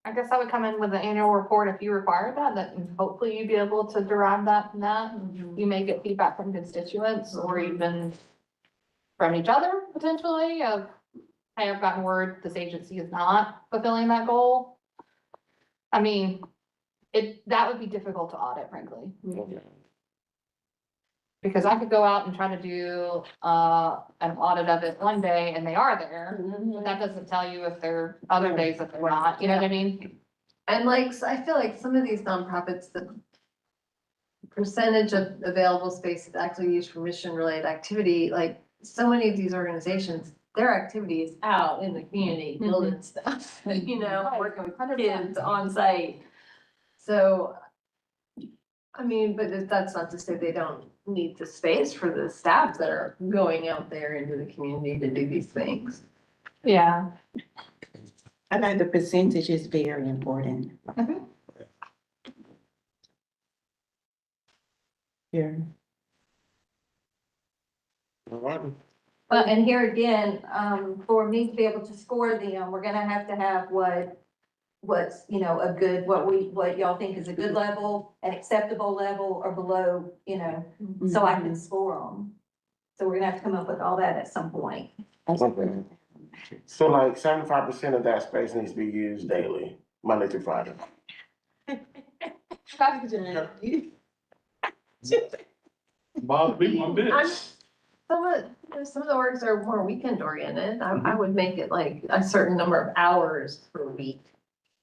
I guess I would come in with an annual report if you require that hopefully you'd be able to derive that from that. You may get feedback from constituents or even from each other potentially of, hey, I've gotten word this agency is not fulfilling that goal. I mean, that would be difficult to audit, frankly. okay. Because I could go out and try to do, an audit of it one day and they are there, but that doesn't tell you if there are other days that they're not, you know what I mean? And like, so I feel like some of these nonprofits, the percentage of available space is actually used for mission-related activity, like, so many of these organizations, their activity is out in the community, building stuff, you know, Right. working with kids on site. So, I mean, but that's not to say they don't need the space for the staff that are going out there into the community to do these things. Yeah. I think the percentage is very important. Mhm. Yeah. All right. But, and here again, for me to be able to score them, we're gonna have to have what's, you know, a good, what y'all think is a good level, an acceptable level, or below, you know, so I can score them. So we're gonna have to come up with all that at some point. Okay. So like 75% of that space needs to be used daily, Monday through Friday. Bob, be one bit. Some of the orgs are more weekend oriented. I would make it like a certain number of hours per week,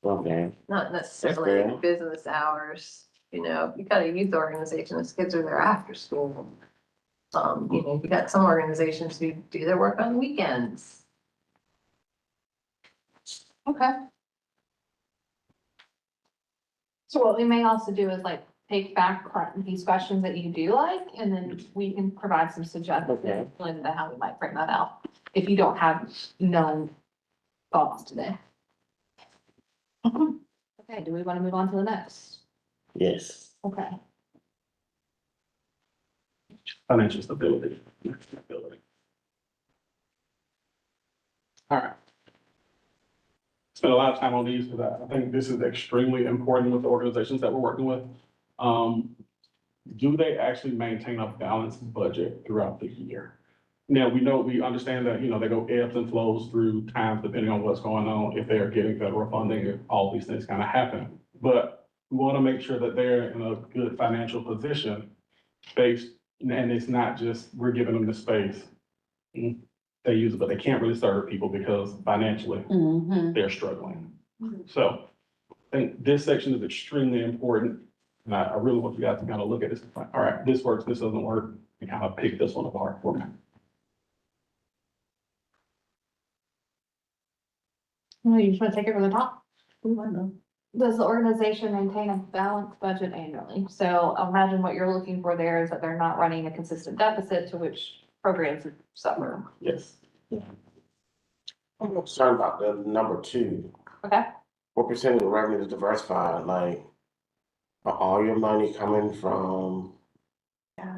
Okay. not necessarily fair. business hours. You know, you got a youth organization, those kids are there after school. You know, you got some organizations who do their work on weekends. Okay. So what we may also do is like take back these questions that you do like, and then we can provide some suggestions Okay. into how we might bring that out. If you don't have none thoughts today. Okay, do we want to move on to the next? Yes. Okay. Financial stability. All right. Spent a lot of time on these because I think this is extremely important with the organizations that we're working with. Do they actually maintain a balanced budget throughout the year? Now, we understand that, you know, they go ebbs and flows through times depending on what's going on, if they are getting federal funding, if all these things kind of happen. But we want to make sure that they're in a good financial position based, and it's not just, we're giving them the space. They use it, but they can't really serve people because financially they're struggling. So I think this section is extremely important. And I really want you guys to kind of look at this. All right, this works, this doesn't work, and kind of pick this one apart for me. You just want to take it from the top? Does the organization maintain a balanced budget annually? So imagine what you're looking for there is that they're not running a consistent deficit to which programs suffer. Yes. I'm concerned about the number 2. Okay. What percent of the revenue is diversified? Like, are all your money coming from?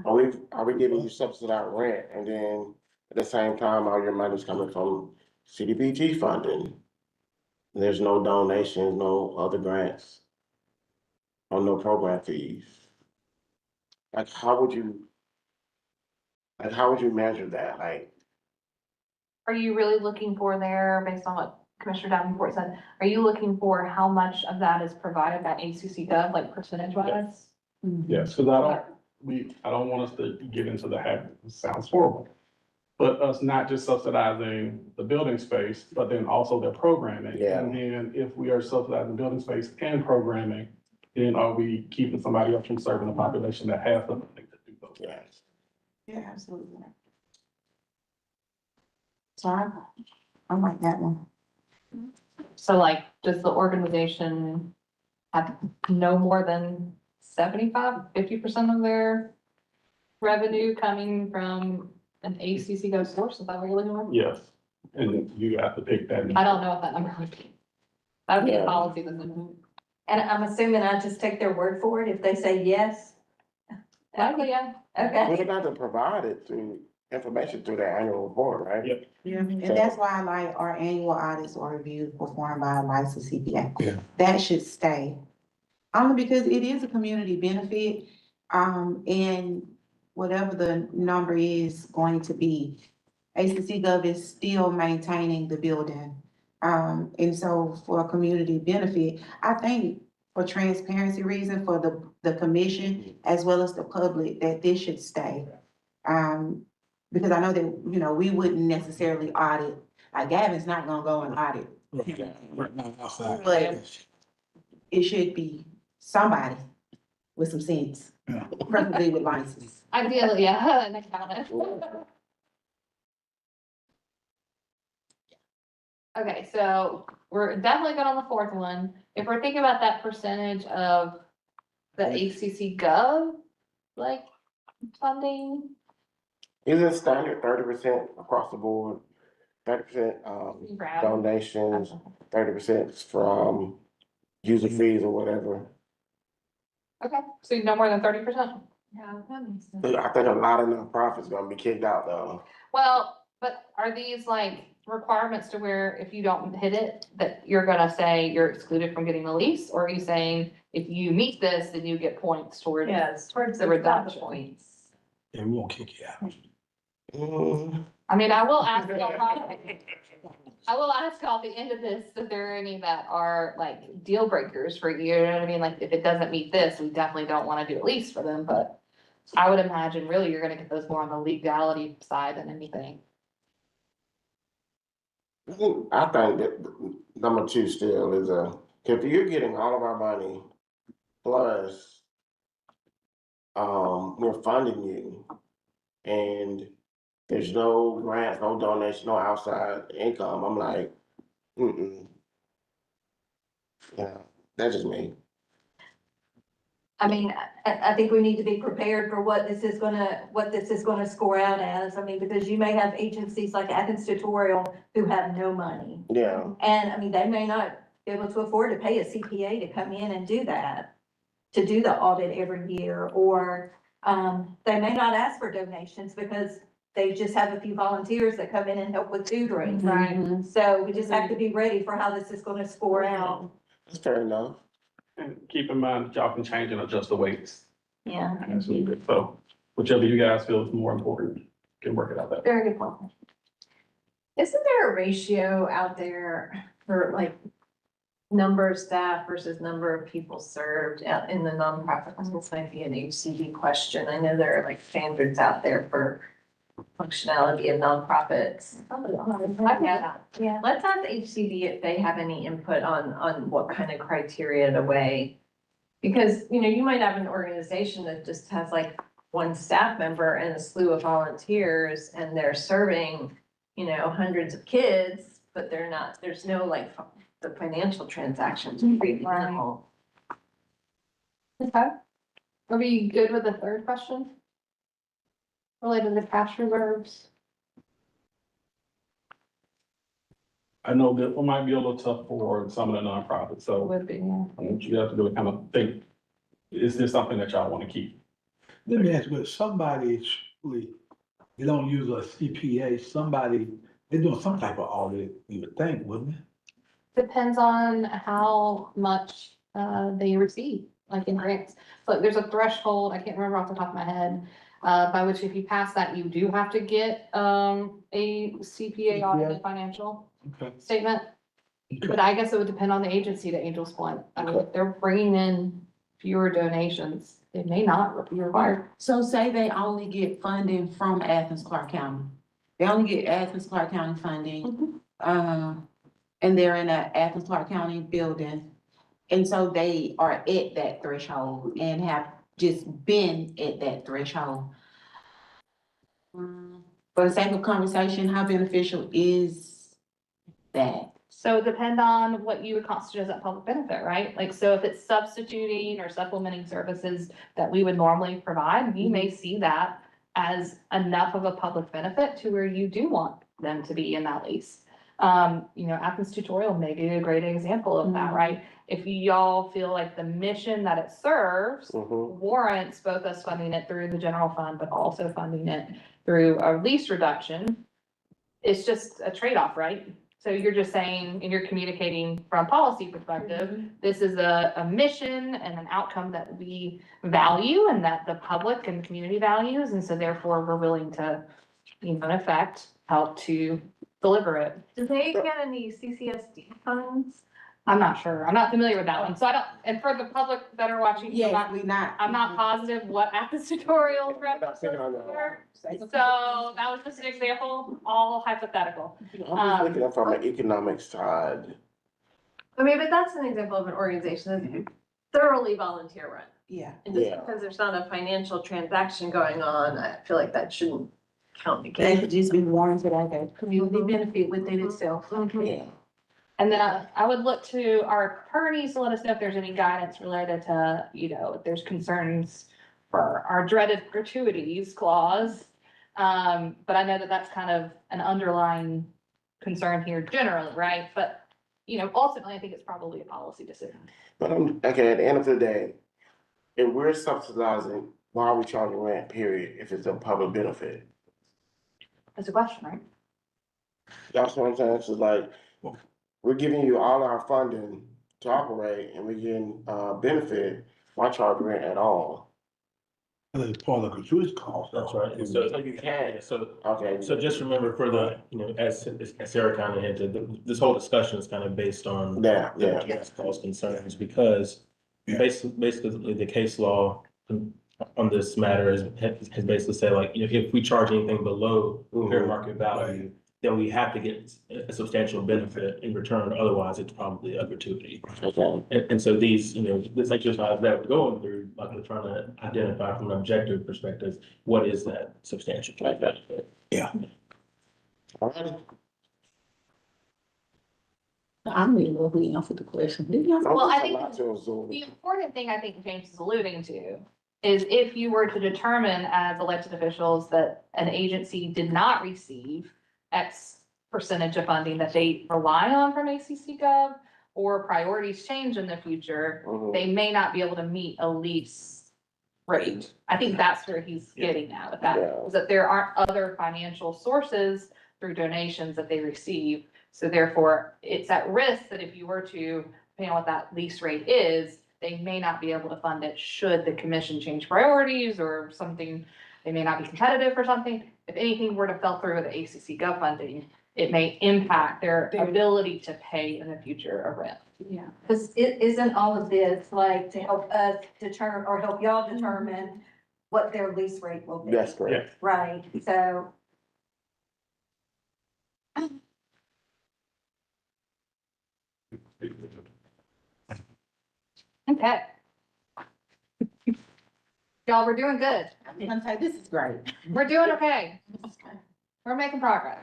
Are we giving you subsidized rent, and then at the same time, all your money's coming from CDBG funding? There's no donations, no other grants, or no program fees. Like, how would you measure that? Like, Are you really looking for there, based on what Commissioner Davenport said, are you looking for how much of that is provided by ACC Gov, like percentage wise? Yes, because I don't want us to get into the habit, it sounds horrible. But us not just subsidizing the building space, but then also their programming. Yeah. And then if we are subsidizing building space and programming, then are we keeping somebody else from serving the population that has the money to do those things? yes. Yeah, absolutely. So I like that one. So like, does the organization have no more than 50% of their revenue coming from an ACC Gov source? Is that what you're looking for? Yes, and you have to pick that. I don't know what that number would be. That would be a Yeah. policy then. And I'm assuming I just take their word for it if they say yes? Likely, yeah. Okay. We're about to provide it through information through the annual report, right? Yep. Yeah, and that's why I like our annual audits or reviews performed by a licensed CPA. Yeah. That should stay. Only because it is a community benefit, and whatever the number is going to be, ACC Gov is still maintaining the building. And so for a community benefit, I think for transparency reason for the commission as well as the public, that this should stay. Because I know that, you know, we wouldn't necessarily audit, like Gavin's not gonna go and audit. But it should be somebody with some sense, Yeah. preferably with license. Ideally, yeah, an accountant. Okay, so we're definitely good on the fourth one. If we're thinking about that percentage of the ACC Gov, like, funding, Is it standard 30% across the board? 30% grab. donations, 30% from user fees or whatever. Okay, so no more than 30%? Yeah, that makes sense. I think a lot of nonprofits gonna be kicked out though. Well, but are these like requirements to where if you don't hit it, that you're gonna say you're excluded from getting the lease? Or are you saying if you meet this, then you get points toward? Yeah, it's towards The the reduction. points. Yeah, we won't kick you out. I mean, I will ask y'all I will ask y'all at the end of this, if there are any that are like deal breakers for you, you know what I mean? Like, if it doesn't meet this, we definitely don't wanna do a lease for them, but I would imagine really you're gonna get those more on the legality side than anything. I think that number two still is if you're getting all of our money, plus, we're funding you, and there's no grants, no donation, no outside income, I'm like, yeah, that's just me. I mean, I think we need to be prepared for what this is gonna score out as. I mean, because you may have agencies like Athens Tutorial who have no money. Yeah, And I mean, they may not be able to afford to pay a CPA to come in and do that, to do the audit every year, or, they may not ask for donations because they just have a few volunteers that come in and help with tutoring. Right. So we just have to be ready for how this is gonna score out. that's fair enough. And keep in mind that y'all can change and adjust the weights Yeah. as needed. So whichever you guys feel is more important, can work it out that way. Very good point. Isn't there a ratio out there for like number of staff versus number of people served out in the nonprofit? This might be an HCD question. I know there are like standards out there for functionality of nonprofits. Yeah. Let's ask HCD if they have any input on what kind of criteria to weigh. Because, you know, you might have an organization that just has like one staff member and a slew of volunteers and they're serving, you know, hundreds of kids, but they're not, there's no like the financial transactions are pretty minimal. Okay. Are we good with the third question? Related to cash reserves? I know that one might be a little tough for some of the nonprofits, so Would be, yeah. I want you guys to really kind of think, is this something that y'all want to keep? Let me ask you, but somebody, surely, they don't use a CPA, somebody, they're doing some type of audit, you would think, wouldn't it? Depends on how much, they receive, like in grants. So there's a threshold, I can't remember off the top of my head, by which if you pass that, you do have to get, a CPA audited financial Okay. statement. But I guess it would depend on the agency to Angel's point. I mean, if they're bringing in fewer donations, it may not be required. So say they only get funding from Athens-Clarke County. They only get Athens-Clarke County funding, and they're in a Athens-Clarke County building. And so they are at that threshold and have just been at that threshold. For the sake of conversation, how beneficial is that? So it depend on what you would constitute as a public benefit, right? Like, so if it's substituting or supplementing services that we would normally provide, you may see that as enough of a public benefit to where you do want them to be in that lease. You know, Athens Tutorial may be a great example of that, right? If y'all feel like the mission that it serves warrants both us funding it through the general fund, but also funding it through a lease reduction, it's just a trade-off, right? So you're just saying, and you're communicating from a policy perspective, this is a mission and an outcome that we value and that the public and community values. And so therefore we're willing to, you know, in effect, help to deliver it. Do they get any CCSD funds? I'm not sure. I'm not familiar with that one. So I don't, and for the public that are watching, I'm not positive what Athens Tutorial references are. So that was just an example, all hypothetical. I'm just looking at it from an economic side. I mean, but that's an example of an organization that's thoroughly volunteer run. Yeah. And just Yeah. because there's not a financial transaction going on, I feel like that shouldn't count They against. could just be warranted as a community benefit within itself. Yeah. And then I would look to our attorneys to let us know if there's any guidance related to, you know, if there's concerns for our dreaded gratuities clause. But I know that that's kind of an underlying concern here generally, right? But, you know, ultimately, I think it's probably a policy decision. But okay, at the end of the day, if we're subsidizing, why are we charging rent, period, if it's a public benefit? That's a question, right? That's what I'm saying, it's just like, we're giving you all our funding to operate and we're getting, benefit, why charge rent at all? It's part of the construction cost. That's right. So you can't. Yeah, so, Okay. so just remember for the, you know, as Sarah kind of hinted, this whole discussion is kind of based on Yeah, the yeah, tax cost concerns, because basically the case law on this matter has basically said, like, you know, if we charge anything below fair Mhm. market value, then we have to get a substantial benefit in return, otherwise it's probably a gratuity. okay, And so these, you know, this exercise that we're going through, like we're trying to identify from an objective perspective, what is that substantial benefit? all right. I don't even know if we answered the question. Did you answer? Well, I It's a think lot to absorb. the important thing I think James is alluding to is if you were to determine as elected officials that an agency did not receive X percentage of funding that they rely on from ACC Gov, or priorities change in the future, Mhm. they may not be able to meet a lease rate. I think that's where he's getting at with that, Yeah. is that there aren't other financial sources through donations that they receive. So therefore, it's at risk that if you were to, depending on what that lease rate is, they may not be able to fund it should the commission change priorities or something, they may not be competitive for something. If anything were to fell through with the ACC Gov funding, it may impact their ability to pay in the future a rent. Yeah, because it isn't all of this like to help us determine, or help y'all determine what their lease rate will be. That's correct. Right, so. Okay. Y'all, we're doing good. I'm gonna say, this is great. We're doing okay. We're making progress.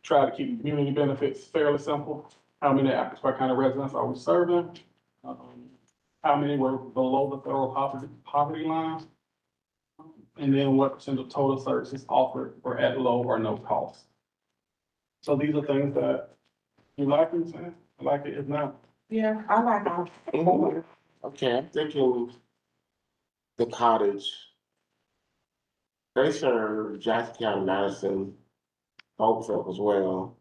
Try to keep community benefits fairly simple. How many Athens-Clarke County residents are we serving? How many were below the federal poverty line? And then what percent of total services offered were at low or no cost? So these are things that you like, and say, I like it, if not. Yeah, I like all. Mhm. Okay, I'm thinking the cottage. They serve Jackson County, Madison, Oakville as well.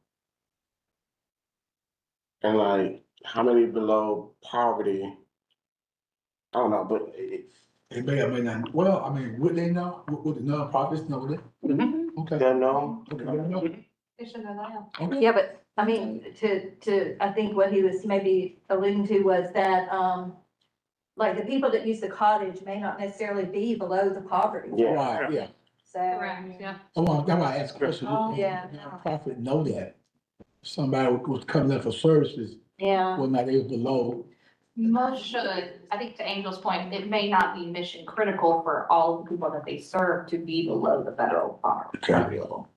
And like, how many below poverty? I don't know, but They may or may not, well, I mean, would they know? Would the nonprofits know that? Okay, they know. okay, they know. They should know that. Okay. Yeah, but I mean, I think what he was maybe alluding to was that, like the people that use the cottage may not necessarily be below the poverty. Yeah. Right, yeah. So. Yeah. That's why I asked the question. Oh, yeah. Nonprofit know that. Somebody was coming in for services, Yeah. whether or not they was below. Most should. I think to Angel's point, it may not be mission critical for all of the people that they serve to be below the federal poverty level.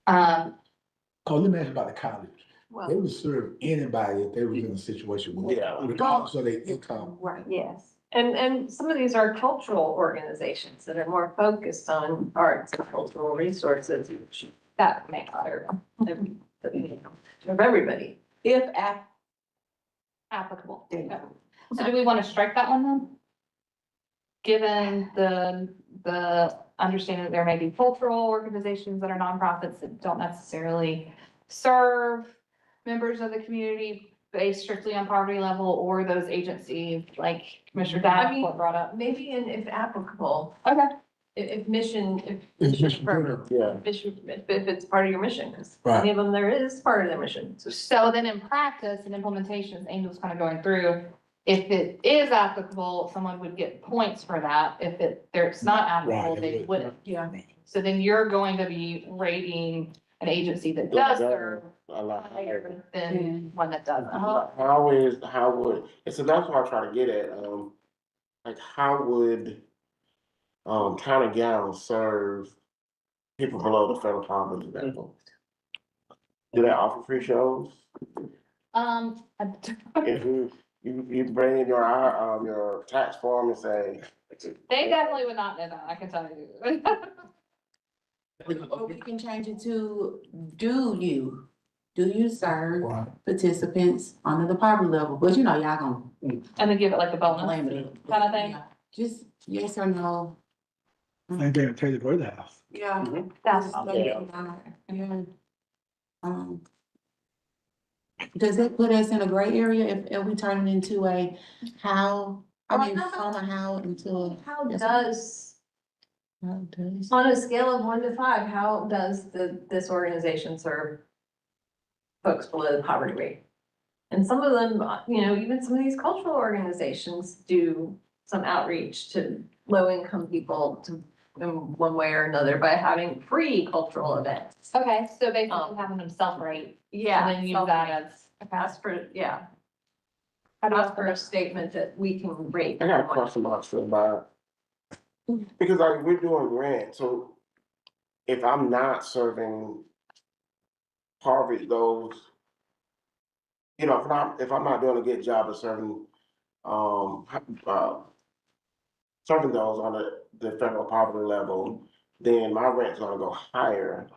Cause let me ask you about the college. Well, They would serve anybody if they was in a situation with, Yeah. regardless of their income. right, yes. And some of these are cultural organizations that are more focused on arts and cultural resources, which That may matter. of everybody. If Applicable. There you go. So do we want to strike that one then? Given the understanding that there may be cultural organizations that are nonprofits that don't necessarily serve members of the community based strictly on poverty level, or those agencies like Commissioner Davenport brought up. Maybe if applicable, Okay. if mission, It's mission program, Yeah. if it's part of your mission, because Right. many of them, there is part of their mission. So then in practice and implementation, as Angel's kind of going through, if it is applicable, someone would get points for that. If it's not applicable, Right, they it wouldn't. Yeah. So then you're going to be rating an agency that does serve A lot. higher than one that doesn't. How would, and so that's what I'm trying to get at, like, how would, County Gals serve people below the federal poverty level? Do they offer free shows? If you bring in your tax form and say. They definitely would not know that, I can tell you. Or we can change it to, do you serve Right. participants under the poverty level? But you know, y'all gonna And then give it like a bonus blame it. kind of thing. Just yes or no. Same thing with Taylor Bird House. Yeah. That's Yeah. Yeah. Does it put us in a gray area if we turn it into a how, I mean, from a how into a. How does, How does? on a scale of 1 to 5, how does this organization serve folks below the poverty rate? And some of them, even some of these cultural organizations do some outreach to low-income people in one way or another by having free cultural events. Okay, so basically having them self-rate, Yeah. and then use that as. Ask for, yeah, How do you ask for a statement that we can rate. I got a question mark for about, because like we're doing grant, so if I'm not serving poverty goals, if I'm not doing a good job of serving, uh, serving those on the federal poverty level, then my rent's gonna go higher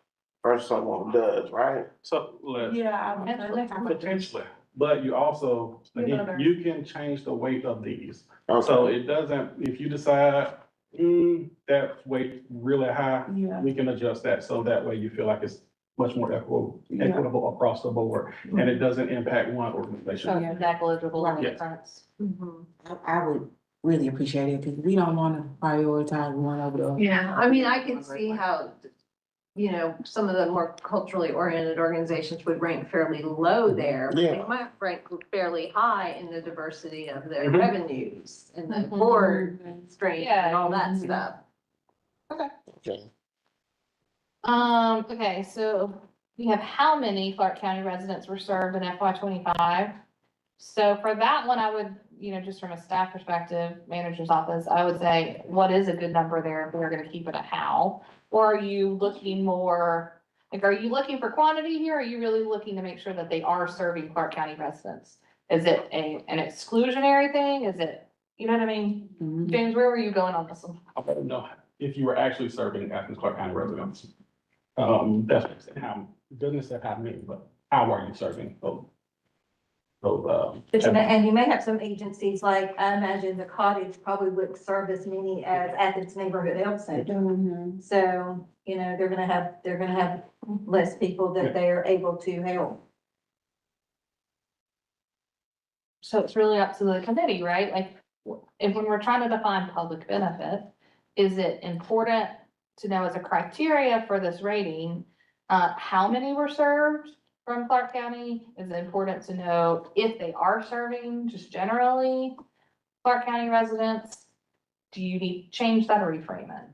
versus someone who does, right? So, Yeah. potentially, but you also, again, you can change the weight of these. So Okay, it doesn't, if you decide, that weight really high, Yeah. we can adjust that, so that way you feel like it's much more Yeah. equitable across the board, and it doesn't impact one organization. So it's negligible Right. difference. Mhm. I would really appreciate it, because we don't wanna prioritize one over the. Yeah, I mean, I can see how, some of the more culturally oriented organizations would rank fairly low there. But they Yeah. might rank fairly high in the diversity of their Mhm. revenues and the Mhm. board strength and all that Mhm. stuff. okay. Okay, so we have how many Clark County residents were served in FY 25? So for that one, I would, just from a staff perspective, manager's office, I would say, what is a good number there if we're gonna keep it a how? Or are you looking more, are you looking for quantity here? Or are you really looking to make sure that they are serving Clark County residents? Is it an exclusionary thing? Is it, you know what I mean? Mhm. James, where were you going on this one? I want to know if you were actually serving Athens-Clarke County residents. That's what I'm saying, how, doesn't it say how many, but how are you serving those? And you may have some agencies, like I imagine the cottage probably wouldn't serve as many as Athens Neighborhood Health Center. Mhm. So, they're gonna have less people that they are able to help. So it's really up to the committee, right? Like, if when we're trying to define public benefit, is it important to know as a criteria for this rating, how many were served from Clark County? Is it important to know if they are serving just generally Clark County residents? Do you need to change that or reframe it?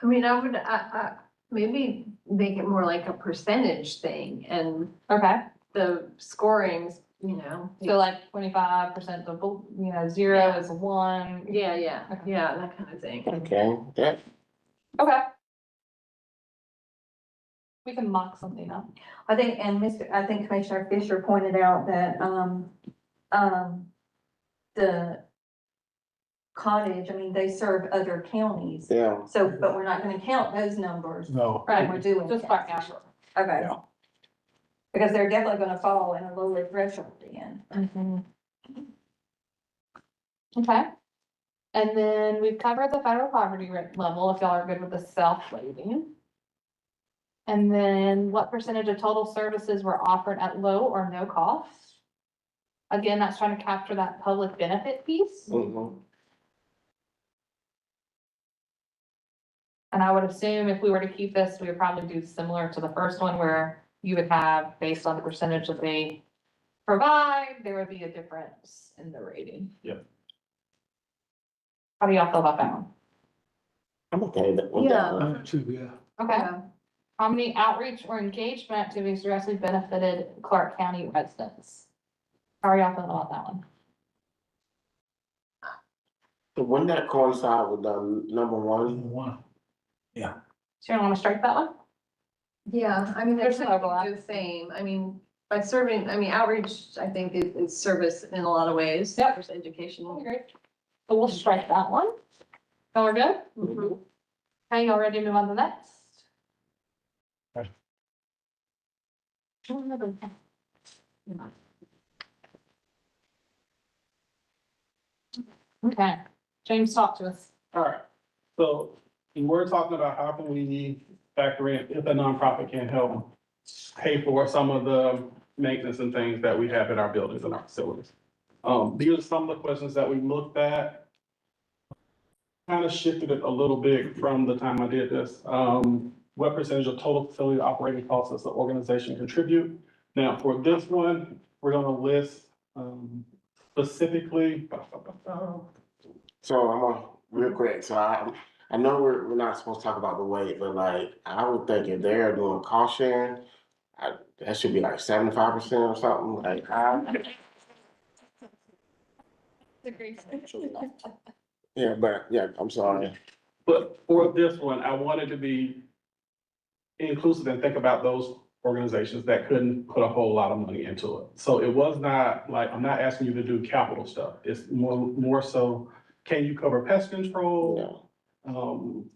I mean, I would, maybe make it more like a percentage thing and Okay, the scorings, so like 25% of, 0 is 1. yeah, that kind of thing. Okay, that, Okay. We can mock something up. I think Commissioner Fisher pointed out that, the cottage, they serve other counties. yeah, So, but we're not gonna count those numbers No, when we're doing. Just it. Clark County. Okay. Yeah. Because they're definitely gonna fall in a lower threshold then. Okay. And then we've covered the federal poverty rate level, if y'all are good with the self-rating. And then what percentage of total services were offered at low or no cost? Again, that's trying to capture that public benefit piece. mhm. And I would assume if we were to keep this, we would probably do similar to the first one where you would have, based on the percentage that they provide, there would be a difference in the rating. Yep. How do y'all feel about that one? I'm okay with that Yeah. one. too, yeah. Okay. Yeah. How many outreach or engagement activities directly benefited Clark County residents? How are y'all feeling about that one? So wouldn't that coincide with number one? One. So you want to strike that one? Yeah, they're There's some overlap. the same. By serving, outreach, I think is service in a lot of ways. Yep. There's education. Great. So we'll strike that one. So we're good? Mhm. Okay, y'all ready to move on to the next? Okay. Okay, James, talk to us. All right, so we're talking about how can we factor in if a nonprofit can help pay for some of the maintenance and things that we have in our buildings and our facilities. These are some of the questions that we looked at. Kind of shifted it a little bit from the time I did this. What percentage of total facility operating costs does the organization contribute? Now, for this one, we're gonna list, specifically. So I'm on real quick. So I know we're not supposed to talk about the weight, but like I would think if they're doing cost sharing, that should be like 75% or something. Like yeah, but yeah, I'm sorry. But for this one, I wanted to be inclusive and think about those organizations that couldn't put a whole lot of money into it. So it was not like, I'm not asking you to do capital stuff. It's more so, can you cover pest control?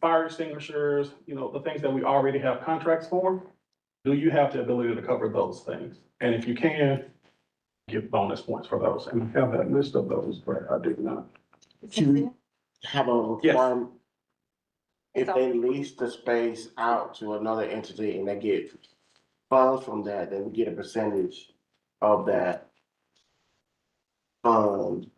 Fire extinguishers, the things that we already have contracts for. Do you have the ability to cover those things? And if you can, give bonus points for those. And I have that list of those, but I do not. Should we have a Yes. requirement? If they lease the space out to another entity and they get funds from that, then we get a percentage of that fund.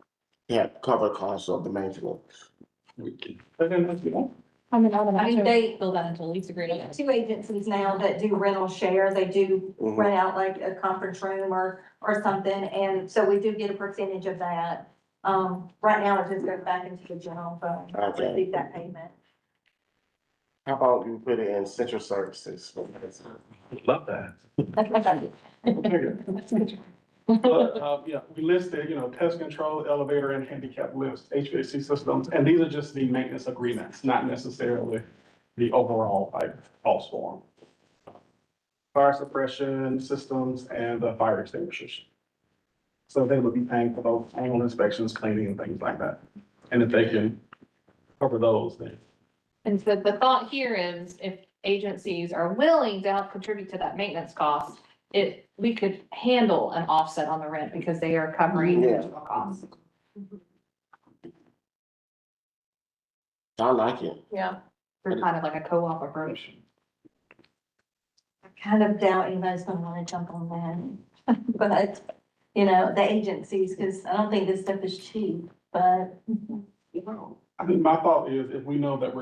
Yeah, cover costs of the maintenance. We can put that in as we want. I mean, I would I mean, imagine they- build that into a lease We agreement. have two agencies now that do rental share. They do Mhm. rent out like a conference room or something. And so we do get a percentage of that. Right now it just goes back into the general fund. Okay. Receive that payment. How about you put it in central services? Love that. But, yeah, we listed, pest control, elevator and handicap lifts, HVAC systems, and these are just the maintenance agreements, not necessarily the overall like cost for them. Fire suppression systems and the fire extinguishers. So they would be paying for those annual inspections, cleaning and things like that. And if they can cover those, then. And so the thought here is if agencies are willing to help contribute to that maintenance cost, we could handle an offset on the rent because they are covering Yeah. additional costs. I like it. Yeah. They're kind of like a co-op approach. I kind of doubt anybody's gonna wanna jump on that. But, the agencies, because I don't think this stuff is cheap, but. I mean, my thought is if we know that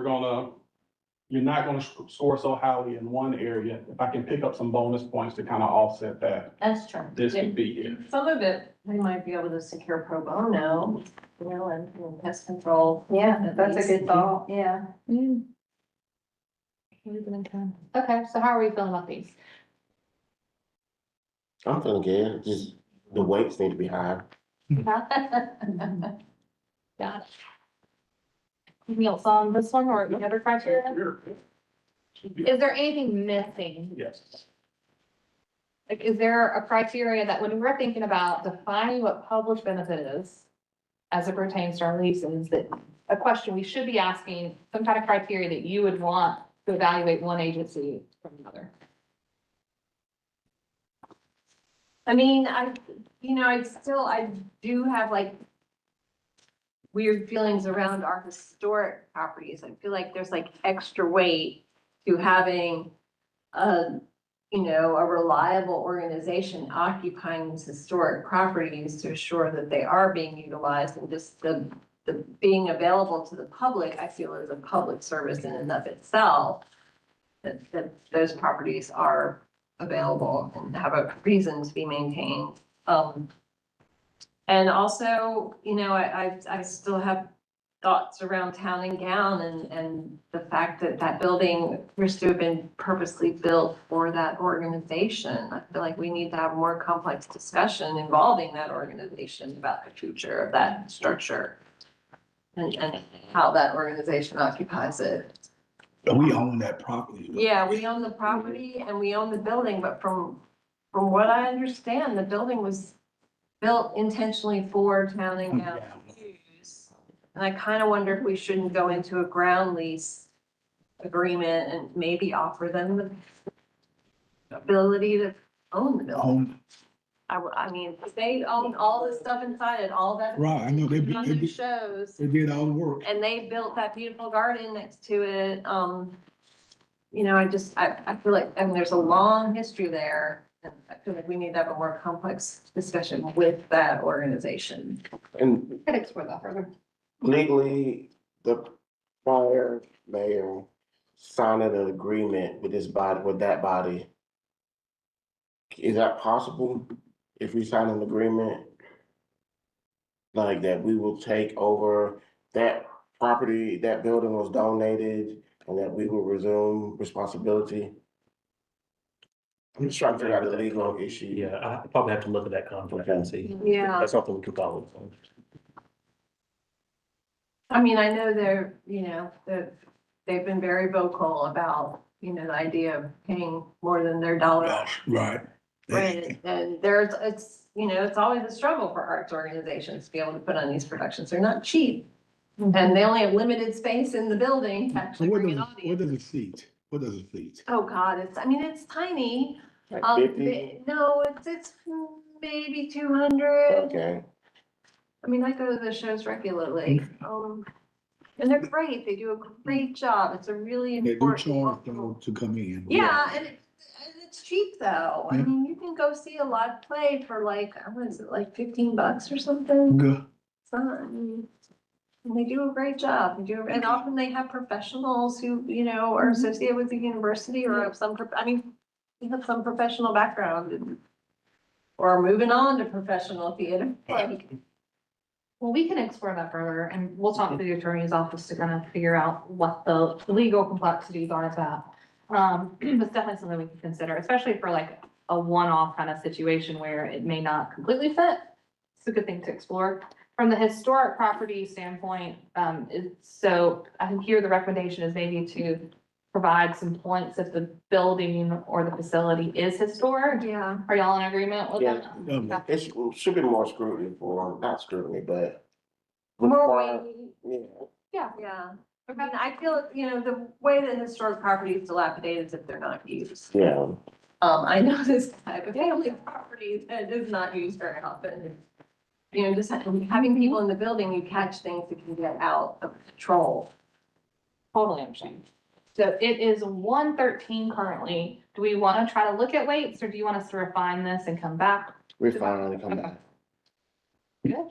you're not gonna score so highly in one area, if I can pick up some bonus points to kind of offset that, That's true. this could be it. Some of it, they might be able to secure pro bono, and pest control. Yeah, that's a good thought, yeah. Okay, so how are we feeling about these? I'm feeling good. Just the weights need to be higher. Got it. Anything else on this one or any other criteria? Is there anything missing? Yes. Like, is there a criteria that when we're thinking about defining what published benefit is as it pertains to our leases, that a question we should be asking, some kind of criteria that you would want to evaluate one agency from another? I mean, I do have like weird feelings around our historic properties. I feel like there's like extra weight to having a reliable organization occupying these historic properties to assure that they are being utilized, and just the being available to the public, I feel is a public service in and of itself. That those properties are available and have a reason to be maintained. And also, I still have thoughts around town and gown and the fact that that building appears to have been purposely built for that organization. I feel like we need to have a more complex discussion involving that organization about the future of that structure and how that organization occupies it. We own that property. Yeah, we own the property and we own the building, but from what I understand, the building was built intentionally for town and gown use. And I kind of wonder if we shouldn't go into a ground lease agreement and maybe offer them the ability to own the building. I mean, they own all this stuff inside and all that. Right, I know, they New did, shows, they did all the work. and they built that beautiful garden next to it. You know, I feel like, and there's a long history there. And I feel like we need to have a more complex discussion with that organization. And Could explore that further. legally, the prior mayor signed an agreement with this body, with that body. Is that possible? If we sign an agreement? Like that we will take over that property, that building was donated, and that we will resume responsibility? I'm just trying to figure out the legal issue. Yeah, I probably have to look at that contract and see. Yeah. That's something we can follow. I mean, I know they're, you know, that they've been very vocal about, you know, the idea of paying more than their dollar. Right. Right, and it's, you know, it's always a struggle for arts organizations to be able to put on these productions. They're not cheap. And they only have limited space in the building to So actually what bring an does, what audience. does it seat? What does it seat? Oh, God, I mean, it's tiny. Like 50? No, it's maybe 200. Okay, I mean, I go to the shows regularly. And they're great. They do a great job. It's a really They do important. charge though to come in. Yeah, and it's cheap though. I Yeah. mean, you can go see a live play for like, what is it, like $15 or something? Good. It's not, I mean, and they do a great job. They do, and often they have professionals who, you know, are associated with the university or have some, I mean, they have some professional background and or are moving on to professional theater. Like, Well, we can explore that further and we'll talk to the attorney's office to kind of figure out what the legal complexities are of that. It's definitely something we can consider, especially for like a one-off kind of situation where it may not completely fit. It's a good thing to explore. From the historic property standpoint, so I think here the recommendation is maybe to provide some points if the building or the facility is historic. yeah. Are y'all in agreement with yeah, that? it should be more scrutiny for, not scrutiny, but. More require- weight. Yeah, Yeah. I mean, I feel, you know, the way that historic property is dilapidated is if they're not used. yeah, I know this type of family property that is not used very often. You know, just having people in the building, you catch things that can get out of control. Totally understand. So it is 1:13 currently. Do we want to try to look at weights or do you want us to refine this and come back? we finally come Okay. back. Good.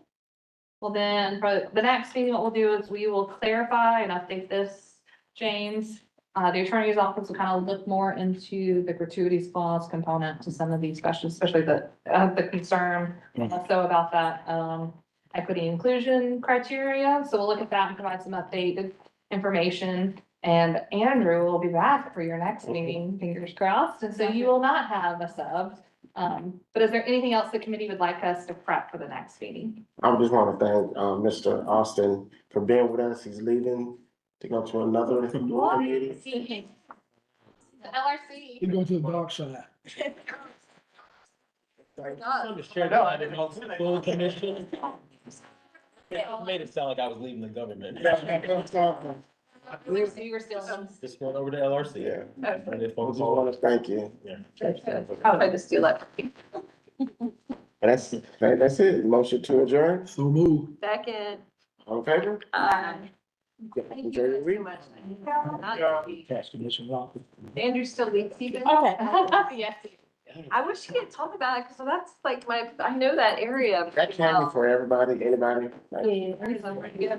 Well, then for the next meeting, what we'll do is we will clarify and update this, James. The attorney's office will kind of look more into the gratuities clause component to some of these questions, especially the concern also about that, equity inclusion criteria. So we'll look at that and provide some updated information. And Andrew will be back for your next meeting, fingers crossed. And so you will not have a sub. But is there anything else the committee would like us to prep for the next meeting? I just want to thank, Mr. Austin for being with us. He's leaving to go to another meeting. The LRC. You go to the dark side. Full commission. Yeah, it made it sound like I was leaving the government. So you were still on. Just went over to LRC. Yeah, And if I just want to thank you. How did I just do that? That's it. Motion to adjourn. So move. Second. All in favor? Thank Enjoy you your guys week. so much. Cash commission office. Andrew still leads even. Okay. Yes. I wish he could talk about it, because that's like I know that area. That can be for everybody, anybody. Yeah.